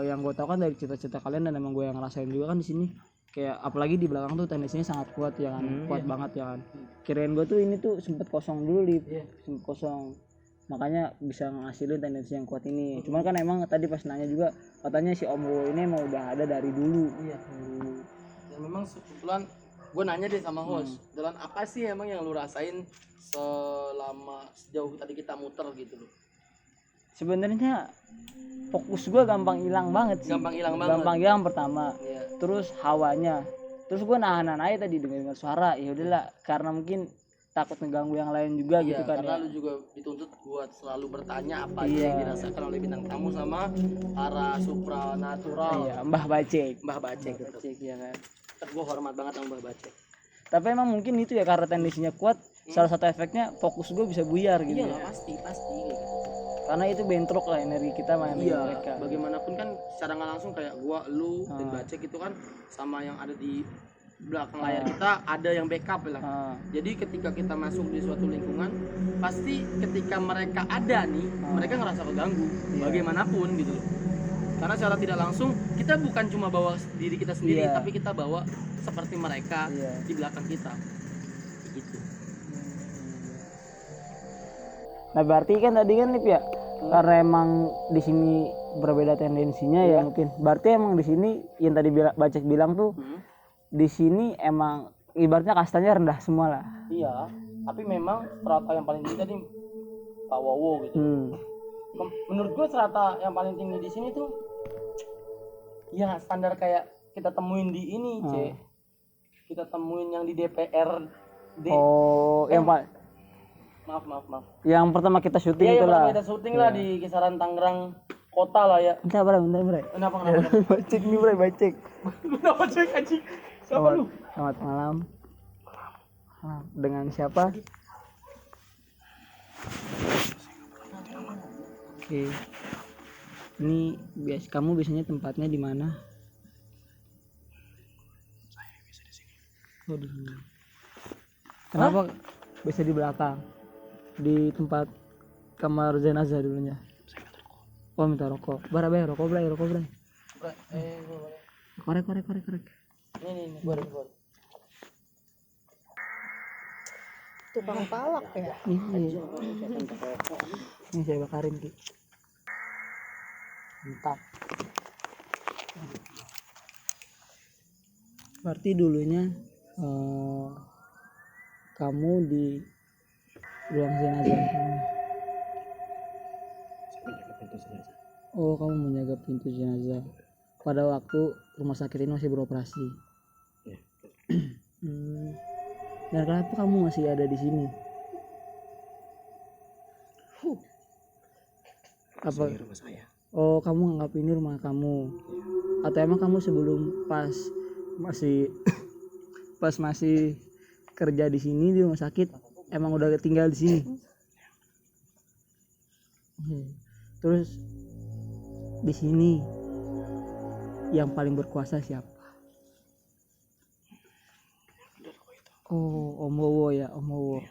yang gue tahu kan dari cerita-cerita kalian, dan emang gue yang ngerasain juga kan di sini, kayak apalagi di belakang tuh tendensinya sangat kuat ya kan, kuat banget ya kan. Kirain gue tuh ini tuh sempet kosong dulu sempet kosong, makanya bisa ngasilin tendensi yang kuat ini. Cuman kan emang tadi pas nanya juga katanya si Om Wo ini emang udah ada dari dulu. Iya. Dan memang kebetulan gue nanya deh sama host, jalan apa sih emang yang lu rasain sejauh tadi kita muter gitu loh? Sebenarnya fokus gue gampang hilang banget sih. Gampang hilang banget. Gampang hilang pertama. Iya. Terus hawanya Terus gue nahan aja tadi dengar suara, ya udahlah karena mungkin takut ngeganggu yang lain juga gitu kan Karena ya. lu juga dituntut buat selalu bertanya apa aja yang dirasakan oleh bintang tamu sama para supranatural. Iya, Mbah Bacek. Mbah Bacek gitu. Bacek ya kan. Gue hormat banget sama Mbah Bacek. Tapi emang mungkin itu ya karena tendensinya kuat, salah satu efeknya fokus gue bisa buyar gitu Iya ya. lah pasti kayak gitu. Karena itu bentrok lah energi kita sama energi Iya, mereka. bagaimanapun kan secara nggak langsung kayak gua, lu, dan Bacek itu kan sama yang ada di belakang layar kita ada yang backup lah. Jadi ketika kita masuk di suatu lingkungan, pasti ketika mereka ada nih, mereka ngerasa keganggu, bagaimanapun gitu loh. Karena secara tidak langsung kita bukan cuma bawa diri kita sendiri, tapi kita bawa seperti mereka di belakang kita. Gitu. Nah berarti kan tadi kan Lip ya, karena emang di sini berbeda tendensinya ya mungkin. Berarti emang di sini yang tadi Bacek bilang tuh, di sini emang ibaratnya kastanya rendah semua lah. Iya, tapi memang strata yang paling tinggi tadi Pak Wowo gitu. Menurut gue strata yang paling tinggi di sini tuh, ya standar kayak kita temuin di ini, kita temuin yang di DPRD. Oh, yang pak. Maaf. Yang pertama kita syuting Iya, itu lah. kita syuting lah di kisaran Tangerang kota lah ya. Bentar, Bre. Kenapa? Bacek nih, Bre, Bacek. Kenapa cek anjing? Siapa lu? Selamat malam. Dengan siapa? Oke. Ini kamu biasanya tempatnya di mana? Saya biasa di sini. Oh, di sini. Kenapa bisa di belakang? Di tempat kamar jenazah dulunya. Saya minta rokok. Oh, minta rokok. Rokok, Bray. Korek. Ini, gua. Tukang palak ya. Ini saya bakarin Ki. Mantap. Berarti dulunya kamu di ruang jenazah. Oh, kamu menjaga pintu jenazah pada waktu rumah sakit ini masih beroperasi. Dan kenapa kamu masih ada di sini? Apa? Rumah saya. Oh, kamu anggap ini rumah kamu? Atau emang kamu sebelum pas masih kerja di sini di rumah sakit emang udah tinggal di sini? Terus di sini yang paling berkuasa siapa? Oh, Om Wowo ya, Om Wowo.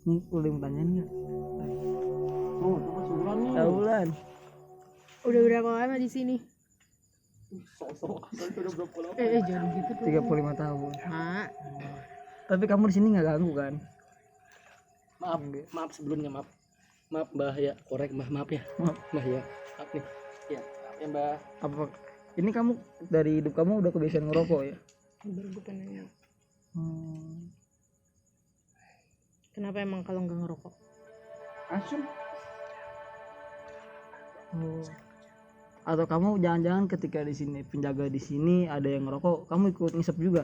Ini boleh tanyain nggak? Oh, sebulan nih. Sebulan. Udah berapa lama di sini? Jangan gitu tuh. 35 tahun. Mak. Tapi kamu di sini nggak ganggu kan? Maaf sebelumnya, maaf Mbah ya, korek maaf ya. Mbah ya. Maaf nih. Ya Mbah. Apa ini kamu dari hidup kamu udah kebiasaan ngerokok ya? Baru gue pengen nanya. Kenapa emang kalau nggak ngerokok? Asum. Atau kamu jangan-jangan ketika di sini penjaga di sini ada yang ngerokok, kamu ikut ngisep juga?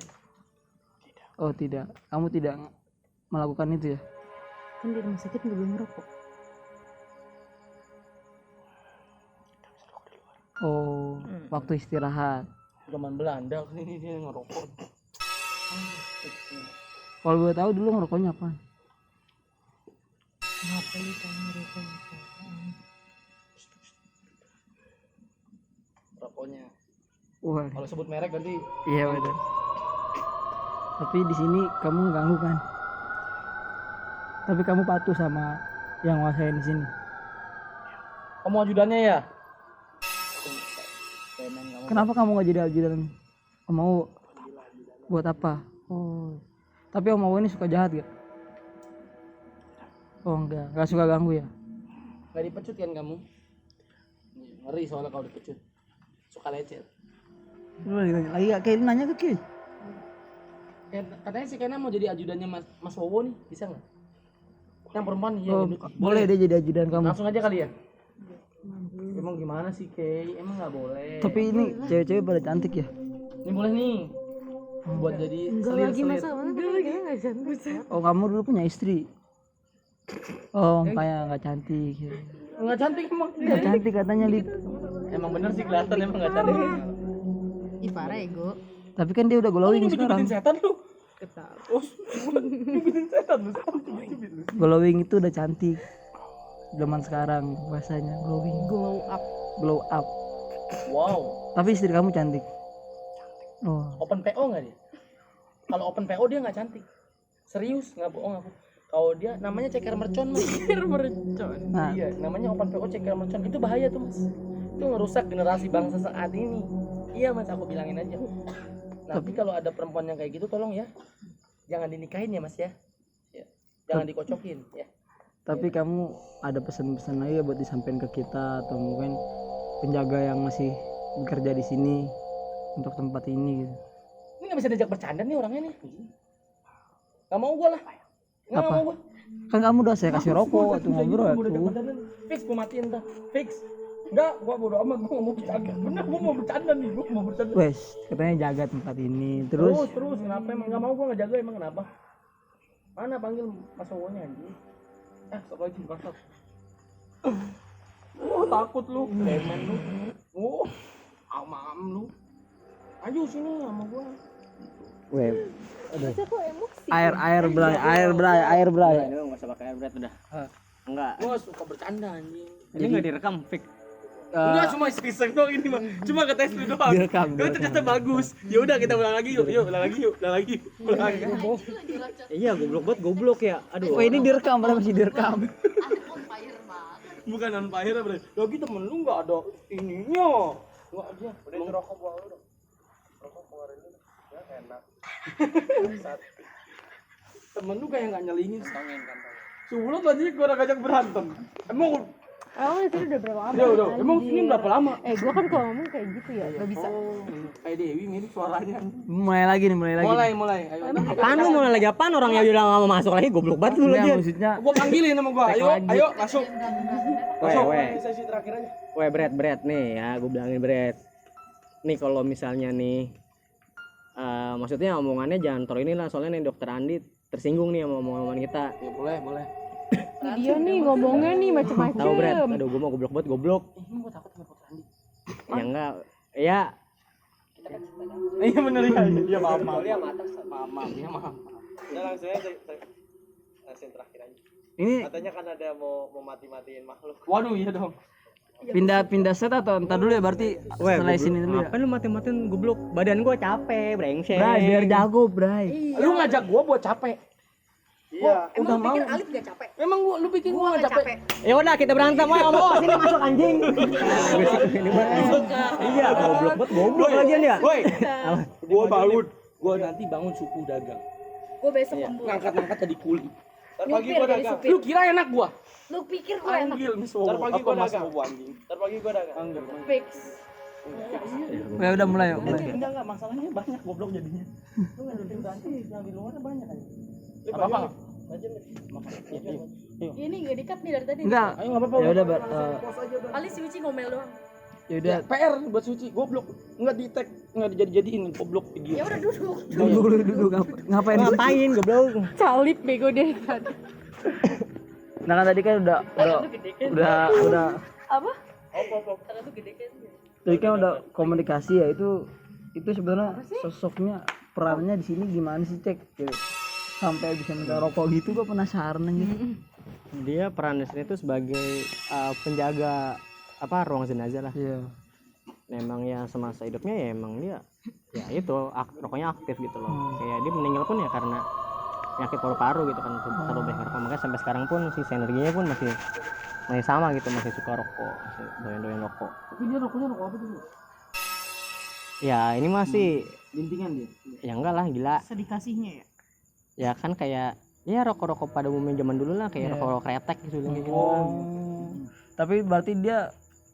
Tidak. Oh tidak, kamu tidak melakukan itu ya? Kan di rumah sakit nggak boleh ngerokok. Oh, waktu istirahat. Zaman Belanda ini dia ngerokok. Kalau gue tahu dulu ngerokoknya apa? Kenapa lu tahu ngerokok? Rokoknya. Wah, Kalau sebut merek nanti iya betul. Tapi di sini kamu ganggu kan? Tapi kamu patuh sama yang nguasain di sini. kamu ajudannya ya? Kenapa kamu nggak jadi ajudan Om Mau? Buat apa? Oh, tapi Om Mau ini suka jahat gak? Oh enggak suka ganggu ya? Gak dipecut kan kamu? Ngeri soalnya kalau dipecut. Suka lecet. Lu lagi gak kayak nanya ke Ki? Katanya sih kayaknya mau jadi ajudannya Mas Wowo nih, bisa nggak? Yang perempuan iya. Oh, boleh dia jadi ajudan kamu. Langsung aja kali ya? Emang gimana sih Kay? Emang nggak boleh. Tapi ini cewek-cewek pada cantik ya? Ini boleh nih. buat jadi Enggak lagi masa mana kita nggak cantik. Oh kamu dulu punya istri. Oh kayak nggak cantik. nggak cantik emang. Nggak cantik katanya Lid. Emang bener sih kelihatan emang nggak cantik. Ih parah ego. Tapi kan dia udah glowing sekarang. Setan lu. Ketawa. Nyebutin setan lu. Glowing itu udah cantik. Zaman sekarang bahasanya glowing. Glow up. Glow up. Wow. Tapi istri kamu cantik. Oh. Open PO nggak dia? Kalau open PO dia nggak cantik. Serius nggak bohong aku. Kalau dia namanya ceker mercon mas. Nah, Iya, namanya open PO ceker mercon. Itu bahaya tuh mas. Itu ngerusak generasi bangsa saat ini. Iya mas, aku bilangin aja. Tapi kalau ada perempuan yang kayak gitu, tolong ya, jangan dinikahin ya mas ya. Ya. Jangan dikocokin ya. tapi kamu ada pesan-pesan lagi ya buat disampaikan ke kita atau mungkin penjaga yang masih bekerja di sini untuk tempat ini gitu. Ini nggak bisa diajak bercanda nih orangnya nih. Nggak mau gua lah. Nggak Apa? mau gua. Kan kamu udah saya kasih rokok waktu ngobrol tuh. Fix gua matiin dah. Fix. Enggak, gua bodo amat, gua nggak mau bercanda. Bener, gua mau bercanda nih, gua mau bercanda. Wes, katanya jaga tempat ini. Terus, Terus kenapa emang nggak mau gua ngejaga emang kenapa? Mana panggil Mas Wowonya anjing? Stop lagi bangsat. Takut lu, demen lu. Am lu. Ayo sini sama gua. weh, Masa kok emosi? air bray. Ini enggak usah pakai air berat udah. Enggak. Gua suka bercanda anjing. Ini enggak direkam fix. Enggak, cuma iseng doang ini mah. Cuma ngetes lu doang. Direkam, Tapi ternyata bagus. Ya udah kita ulang lagi yuk. Ulang lagi. Iya, goblok ya. Aduh. Oh ini direkam, padahal masih direkam. Bukan on fire bro. Lagi temen lu enggak ada ininya. Enggak dia. Udah itu rokok buang lu dong. Rokok keluarin dulu. Ya enak. Temen lu kayak enggak nyelingin setengin kan. Sebelum tadi gua udah ngajak berantem. Emang Awalnya itu udah berapa lama? udah. Emang ini berapa lama? Gua kan kalau ngomong kayak gitu ya, gak bisa. Kayak Dewi mirip suaranya. Mulai lagi. Mulai. Ayo. Apaan lu mulai lagi apaan orangnya udah enggak mau masuk lagi goblok banget lu Enggak, lagi. maksudnya Gua panggilin sama gua. Ayo masuk. Weh. Sesi terakhir aja. Weh, Brad nih ya, gue bilangin Brad. Nih kalau misalnya nih maksudnya omongannya jangan taruh ini lah, soalnya nih dokter Andi tersinggung nih sama omongan kita. Ya boleh. Dia nih ngomongnya nih macam-macam. Tahu Brad? Aduh, gue mau goblok banget, goblok. Emang gua takut sama dokter Andi. Ya enggak. Ya, Iya bener ya. Iya maaf. Maaf. Udah langsung aja langsung terakhir aja. ini Katanya kan ada mau mati-matiin makhluk. Waduh iya dong. pindah set atau entar dulu ya berarti setelah sini dulu ya. apa lu matiin goblok? Badan gue capek, brengsek. Bray, biar jago, Bray. Lu ngajak gua buat capek. Iya. Udah mau. Alif gak capek? Emang lu bikin gua nggak capek. Ya udah kita berantem aja, mau sini masuk anjing. Iya, goblok lagi ya. Woi. Gua bangun. Gua nanti bangun suku dagang. Gue besok Ngangkat-ngangkat tadi kuli. Ntar pagi gua dagang. Lu kira enak gua? Lu pikir gue enak? Panggil Miss Ntar Wowo. pagi Apa gua Mas dagang. Wowo anjing? Ntar pagi gua dagang. Fix. Ya udah mulai yuk. Enggak masalahnya banyak goblok jadinya. Lu ganti yang di luarnya banyak aja. Apa-apa? Ini gak dikat nih dari tadi. Enggak. Ayo enggak apa-apa. Ya udah, Ali si Uci ngomel doang. ya udah PR buat Suci goblok. Enggak di-tag, enggak dijadiin goblok video. Ya udah duduk. duduk ngapain? Ngapain goblok? Salib bego deh kan. Nah kan tadi kan udah Apa? Karena tuh gede kan. tadi kan udah komunikasi ya, itu sebenarnya sosoknya perannya di sini gimana sih Cek? Gitu. Sampai bisa minta rokok gitu, gua penasaran gitu. Dia peran di sini tuh sebagai penjaga ruang jenazah lah. Iya. Memang ya semasa hidupnya ya emang dia ya itu rokoknya aktif gitu loh. Kayak dia meninggal pun ya karena penyakit paru-paru gitu kan, terlalu banyak rokok. Makanya sampai sekarang pun si energinya pun masih sama gitu, masih suka rokok, masih doyan rokok. Tapi dia rokoknya rokok apa tuh? Ya ini masih Lintingan dia. ya enggak lah, gila. Sedikasihnya ya. Ya kan kayak ya rokok-rokok pada umumnya zaman dulu lah, kayak rokok kretek gitu kayak gitu. Tapi berarti dia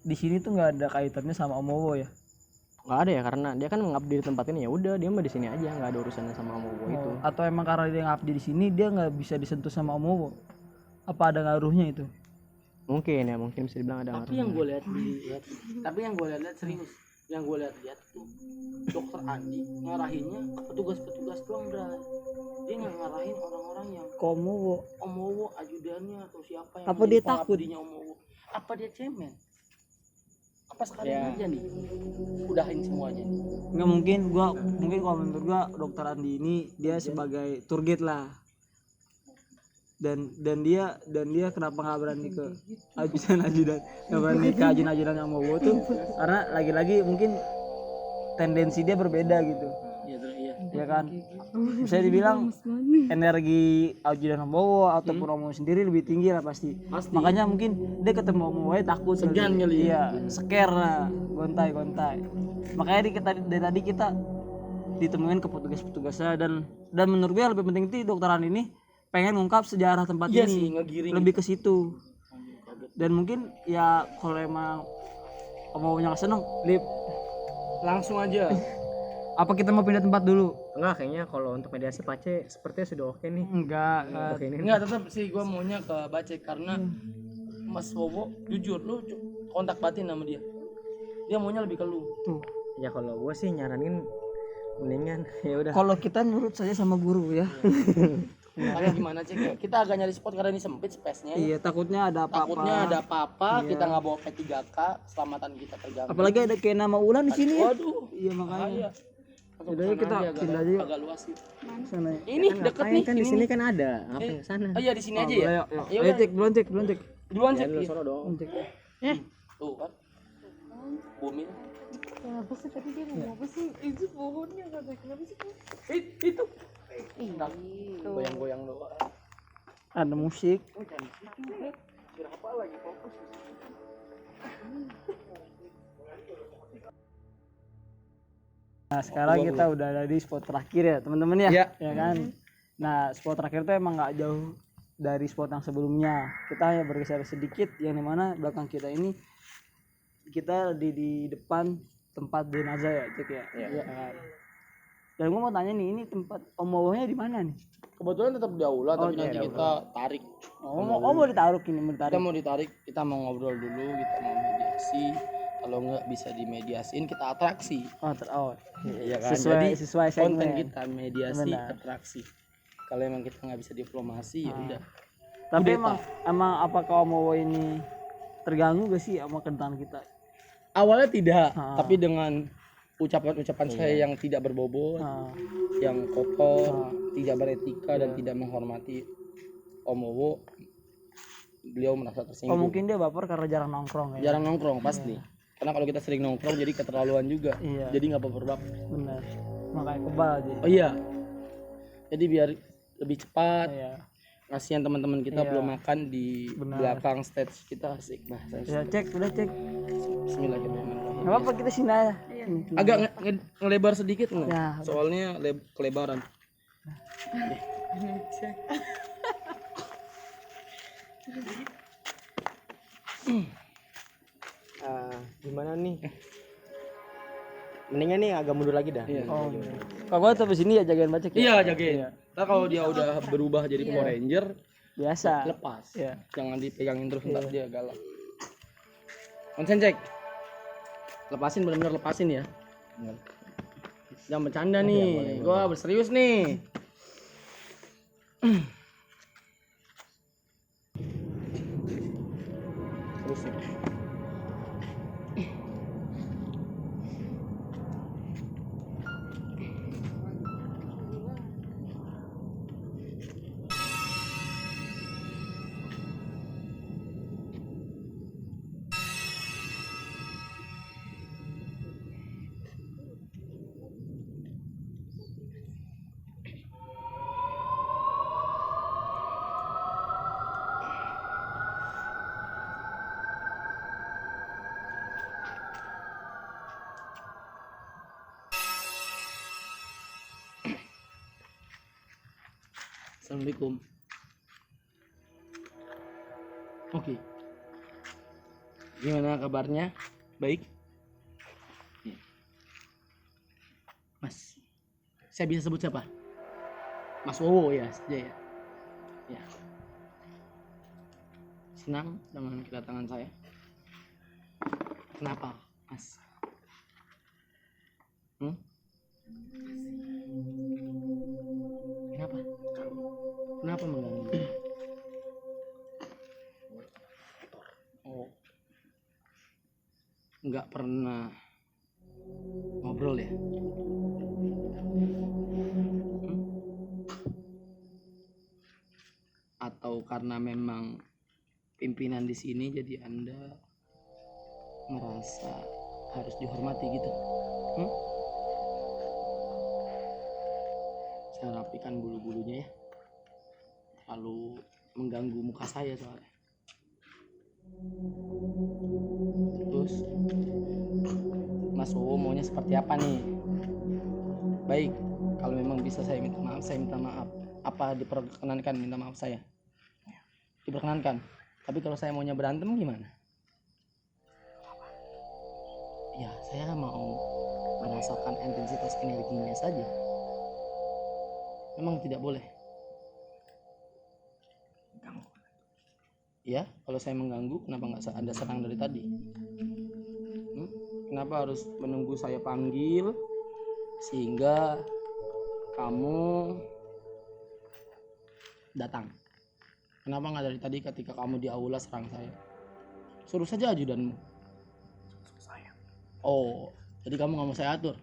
di sini tuh nggak ada kaitannya sama Om Wowo ya? Nggak ada ya, karena dia kan mengabdi di tempat ini, ya udah dia mah di sini aja, nggak ada urusannya sama Om Wowo itu. Atau emang karena dia ngabdi di sini dia nggak bisa disentuh sama Om Wowo? Apa ada ngaruhnya itu? Mungkin bisa dibilang ada Tapi yang gue lihat serius. yang gue lihat tuh dokter Andi ngarahinnya ke petugas-petugas doang, Bray. Dia nggak ngarahin orang-orang yang Komo Omowo ajudannya atau siapa yang Apa menjadi dia takut? pengabdinya Omowo. Apa dia cemen? Apa sekalian Ya. aja nih udahin semuanya nih. nggak mungkin kalau menurut gua dokter Andi ini dia sebagai tour guide lah, dan dia kenapa nggak berani ke ajudan nggak berani ke ajudan yang mau tuh karena lagi-lagi mungkin tendensi dia berbeda gitu Iya terus iya. ya kan. Bisa dibilang energi ajudan Bowo ataupun Romo sendiri lebih tinggi lah pasti. Makanya mungkin dia ketemu Romo takut Segan kali ya. iya scare lah, gontai makanya dari tadi kita ditemuin ke petugasnya, dan menurut gue yang lebih penting itu dokteran ini pengen ngungkap sejarah tempat Iya ini sih, ngegiring lebih ke situ. Dan mungkin ya kalau emang Romonya nggak seneng Lip, Langsung aja. apa kita mau pindah tempat dulu? Enggak, kayaknya kalau untuk mediasi Pace sepertinya sudah oke nih. Enggak. Oke ini. Enggak, tetap sih gue maunya ke Bacek karena Mas Wowo jujur lu kontak batin sama dia. Dia maunya lebih ke lu. Tuh. Ya kalau gue sih nyaranin mendingan ya udah. Kalau kita nurut saja sama guru ya. Makanya gimana Cek? Kita agak nyari spot karena ini sempit space-nya. Iya, takutnya ada apa-apa. Takutnya ada apa-apa, kita nggak bawa P3K, keselamatan kita terganggu. Apalagi ada kayak nama Ulan di sini. Ya. Waduh, Iya makanya. bahaya. Udah yuk kita pindah aja yuk. Agak luas sih. Sana. Ya. Ini deket nih. Kan di ini sini nih. kan ada. Ngapain ke sana? Oh iya di sini aja ya. Ayo, Ya ayo udah. cek, duluan cek. Duluan Cek. Lu sono dong. Cek. Tuh kan. Bumi. Kenapa sih tadi dia ngomong apa sih? Itu pohonnya kata kenapa sih? Itu. Goyang-goyang doang. Ada musik. Berapa lagi fokus? Nah, sekarang kita udah ada di spot terakhir ya, teman-teman ya. Iya. Ya kan? Nah, spot terakhir tuh emang nggak jauh dari spot yang sebelumnya. Kita hanya bergeser sedikit yang dimana belakang kita ini kita di depan tempat jenazah ya, Cek ya. Iya. Kan? Dan gue mau tanya nih, ini tempat Omowonya di mana nih? Kebetulan tetap di aula tapi nanti iya, kita tarik. Mau ditaruh ini, mau Kita ditaruh. mau ditarik, kita mau ngobrol dulu, kita mau mediasi. Kalau nggak bisa dimediasiin, kita atraksi. Iya kan? Sesuai konten segmen. kita mediasi, Benar. atraksi. Kalau emang kita nggak bisa diplomasi, ya udah. Tapi Kudeta. emang apakah Omowo ini terganggu gak sih sama kedatangan kita? Awalnya tidak, tapi dengan ucapan-ucapan saya yang tidak berbobot, yang kotor, tidak beretika dan tidak menghormati Omowo, beliau merasa Oh tersinggung. mungkin dia baper karena jarang nongkrong ya. Jarang nongkrong pasti. Karena kalau kita sering nongkrong jadi keterlaluan juga. Iya. Jadi nggak baper-baper. Benar. Makanya kebal aja. Oh iya. Jadi biar lebih cepat. Iya. Kasihan teman-teman kita Iya. belum makan di Benar. belakang stage kita, asik bahasa. Ya cek, udah cek. Bismillahirrahmanirrahim. Gak apa-apa kita sini aja. Agak ngelebar sedikit nggak? Ya. Soalnya kelebaran. Gimana nih? Mendingan nih agak mundur lagi dah. Iya. Oh. Kalau gua tetap di sini ya jagain bacek ya. Iya, jagain. Ntar kalau dia udah berubah jadi Power Ranger, Biasa. lepas. Iya. Jangan dipegangin terus, ntar dia galak. Konsen cek. Lepasin, benar-benar lepasin ya. Jangan bercanda nih. Gua berserius nih. Terus nih. Assalamualaikum. Oke. Gimana kabarnya? Baik. Iya. Mas, saya bisa sebut siapa? Mas Wowo ya saja ya. Ya. Senang dengan kedatangan saya. Kenapa, Mas? Hmm? Kenapa? Kenapa mengganggu? Oh, nggak pernah ngobrol ya? Atau karena memang pimpinan di sini jadi Anda merasa harus dihormati gitu? Saya rapikan bulu-bulunya ya. Lalu mengganggu muka saya soalnya. Terus Mas Wowo maunya seperti apa nih? Baik, kalau memang bisa saya minta maaf, saya minta maaf. Apa diperkenankan minta maaf saya? Diperkenankan. Tapi kalau saya maunya berantem gimana? Ya, saya mau merasakan intensitas energinya saja. Memang tidak boleh. Ya, kalau saya mengganggu, kenapa nggak Anda serang dari tadi? Kenapa harus menunggu saya panggil sehingga kamu datang? Kenapa nggak dari tadi ketika kamu di aula serang saya? Suruh saja ajudanmu. Oh, jadi kamu nggak mau saya atur?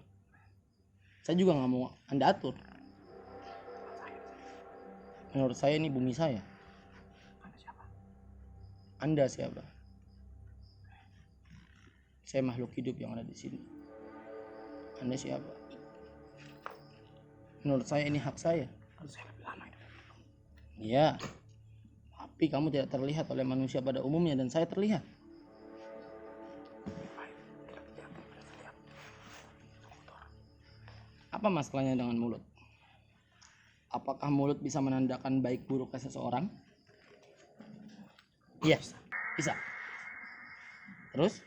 Saya juga nggak mau Anda atur. Menurut saya ini bumi saya. Anda siapa? Saya makhluk hidup yang ada di sini. Anda siapa? Menurut saya ini hak saya. Iya. Tapi kamu tidak terlihat oleh manusia pada umumnya dan saya terlihat. Apa masalahnya dengan mulut? Apakah mulut bisa menandakan baik buruknya seseorang? Iya, bisa. Terus?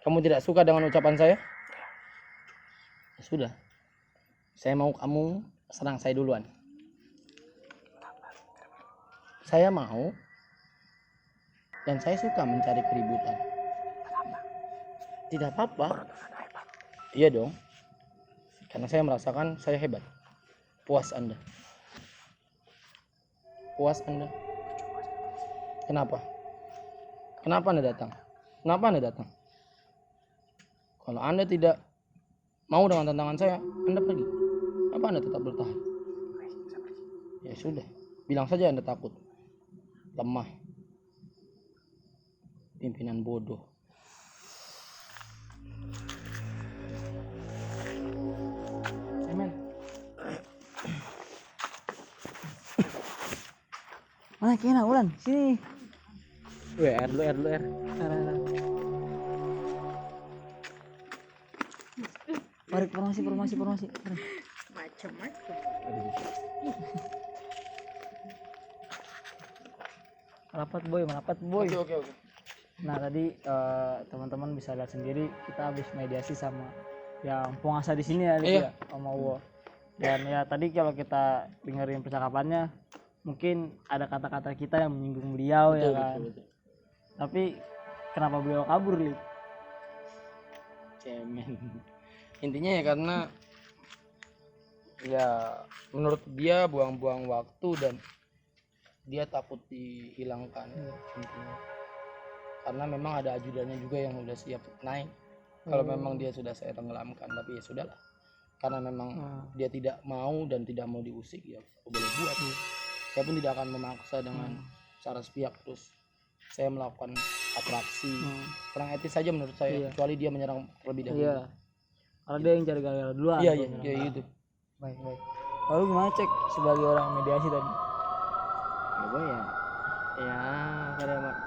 Kamu tidak suka dengan ucapan saya? Ya sudah. Saya mau kamu serang saya duluan. Saya mau. Dan saya suka mencari keributan. Tidak apa-apa. Iya dong. Karena saya merasakan saya hebat. Puas Anda. Puas Anda. Kenapa? Kenapa Anda datang? Kenapa Anda datang? Kalau Anda tidak mau dengan tantangan saya, Anda pergi. Apa Anda tetap bertahan? Ya sudah. Bilang saja Anda takut. Lemah. Pimpinan bodoh. Cemen. Mana kena Ulan? Sini. R lu R. Mari formasi. Macam-macam. Merapat boy. Oke. Nah tadi teman-teman bisa lihat sendiri kita habis mediasi sama yang penguasa di sini ya, Iya. Om Wowo. Dan ya tadi kalau kita dengerin percakapannya mungkin ada kata-kata kita yang menyinggung beliau ya kan. Betul. Tapi kenapa beliau kabur Lip? Cemen. Intinya ya karena ya menurut dia buang-buang waktu dan dia takut dihilangkan intinya. Karena memang ada ajudannya juga yang udah siap naik. Kalau memang dia sudah saya tenggelamkan, tapi ya sudahlah. Karena memang dia tidak mau dan tidak mau diusik, ya aku boleh buat. Saya pun tidak akan memaksa dengan cara sepihak terus. Saya melakukan atraksi kurang etis saja menurut saya, kecuali dia menyerang terlebih dahulu. Iya. Karena dia yang cari gara-gara duluan. Iya gitu. Baik. Lalu gimana cek sebagai orang mediasi tadi? Ya gue ya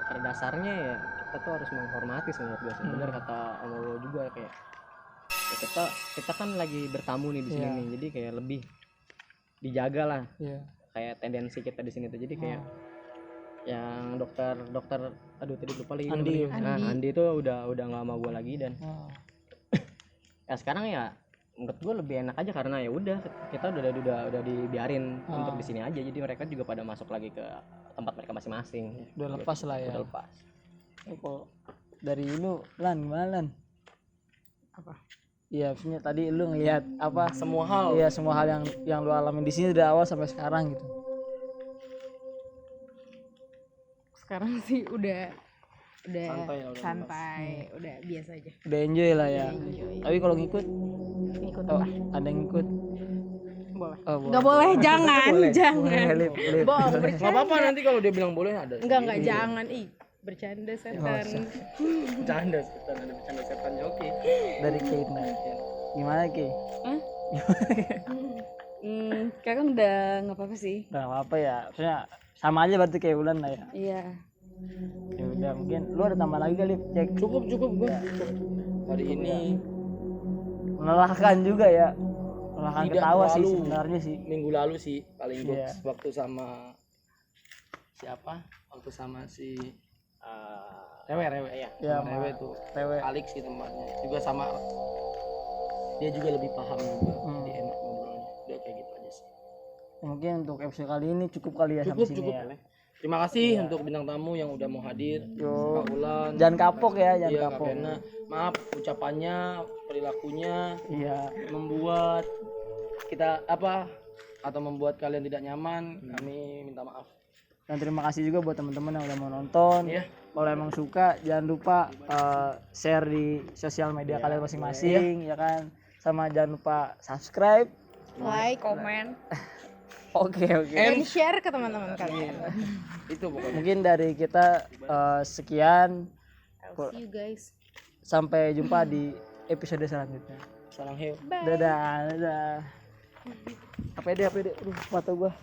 pada dasarnya ya kita tuh harus menghormati menurut gue. Benar kata Om Wowo juga kayak ya kita kan lagi bertamu nih di sini nih, jadi kayak lebih dijaga lah. Kayak tendensi kita di sini tuh, jadi kayak yang dokter aduh tadi lupa lagi Andi itu udah nggak sama gue lagi dan ya sekarang ya menurut gue lebih enak aja karena ya udah kita udah dibiarin untuk di sini aja, jadi mereka juga pada masuk lagi ke tempat mereka masing-masing. Udah lepas lah ya. Udah lepas. Kok dari dulu Lan gimana Lan? Apa? Iya, maksudnya tadi lu ngelihat apa? Semua hal. Iya, semua hal yang lu alamin di sini dari awal sampai sekarang gitu. Sekarang sih udah Santai lah, udah santai, udah biasa aja. Udah enjoy lah ya. Tapi kalau ngikut, Ngikut oh, apa? ada yang ngikut. Boleh. Oh, Nggak boleh, jangan, jangan. Boleh, Lip, Lip. Bohong, Nggak bercanda. apa-apa nanti kalau dia bilang boleh ada. Enggak, jangan. Ih, bercanda setan. Bercanda setan, ada bercanda setan ya oke. Dari Keitna. Gimana Ki? Kakak udah nggak apa-apa sih. Nah, apa ya? Maksudnya sama aja berarti kayak Bulan lah ya. Iya. Ya udah, mungkin lu ada tambah lagi kali, cek. Cukup gue. Hari ini Melelahkan juga ya. Melelahkan Tidak ketawa sih terlalu. sebenarnya sih. minggu lalu sih paling Iya. goks waktu sama siapa? Waktu sama si Rewe ya. Iya, Sama Rewe tuh. Rewe. Alex sih tempatnya. Juga sama dia juga lebih paham juga. Jadi enak ngobrolnya. Udah kayak gitu aja sih. Mungkin untuk episode kali ini cukup kali ya sampai sini ya. Terima kasih untuk bintang tamu yang udah mau hadir. Yo. Kak Ulan. Jangan kapok ya, jangan Iya, Kak kapok. Bena. Maaf ucapannya, perilakunya Iya. membuat kita apa atau membuat kalian tidak nyaman. Kami minta maaf. Dan terima kasih juga buat teman-teman yang udah mau nonton. Iya. Kalau emang suka jangan lupa share di sosial media kalian masing-masing ya kan. Sama jangan lupa subscribe. Like, Komen. Oke. dan share ke teman-teman kalian. Itu pokoknya. Mungkin dari kita sekian. I'll see you guys. Sampai jumpa di episode selanjutnya. Salam heo. Dadah. Apa dia? Aduh, mata gua.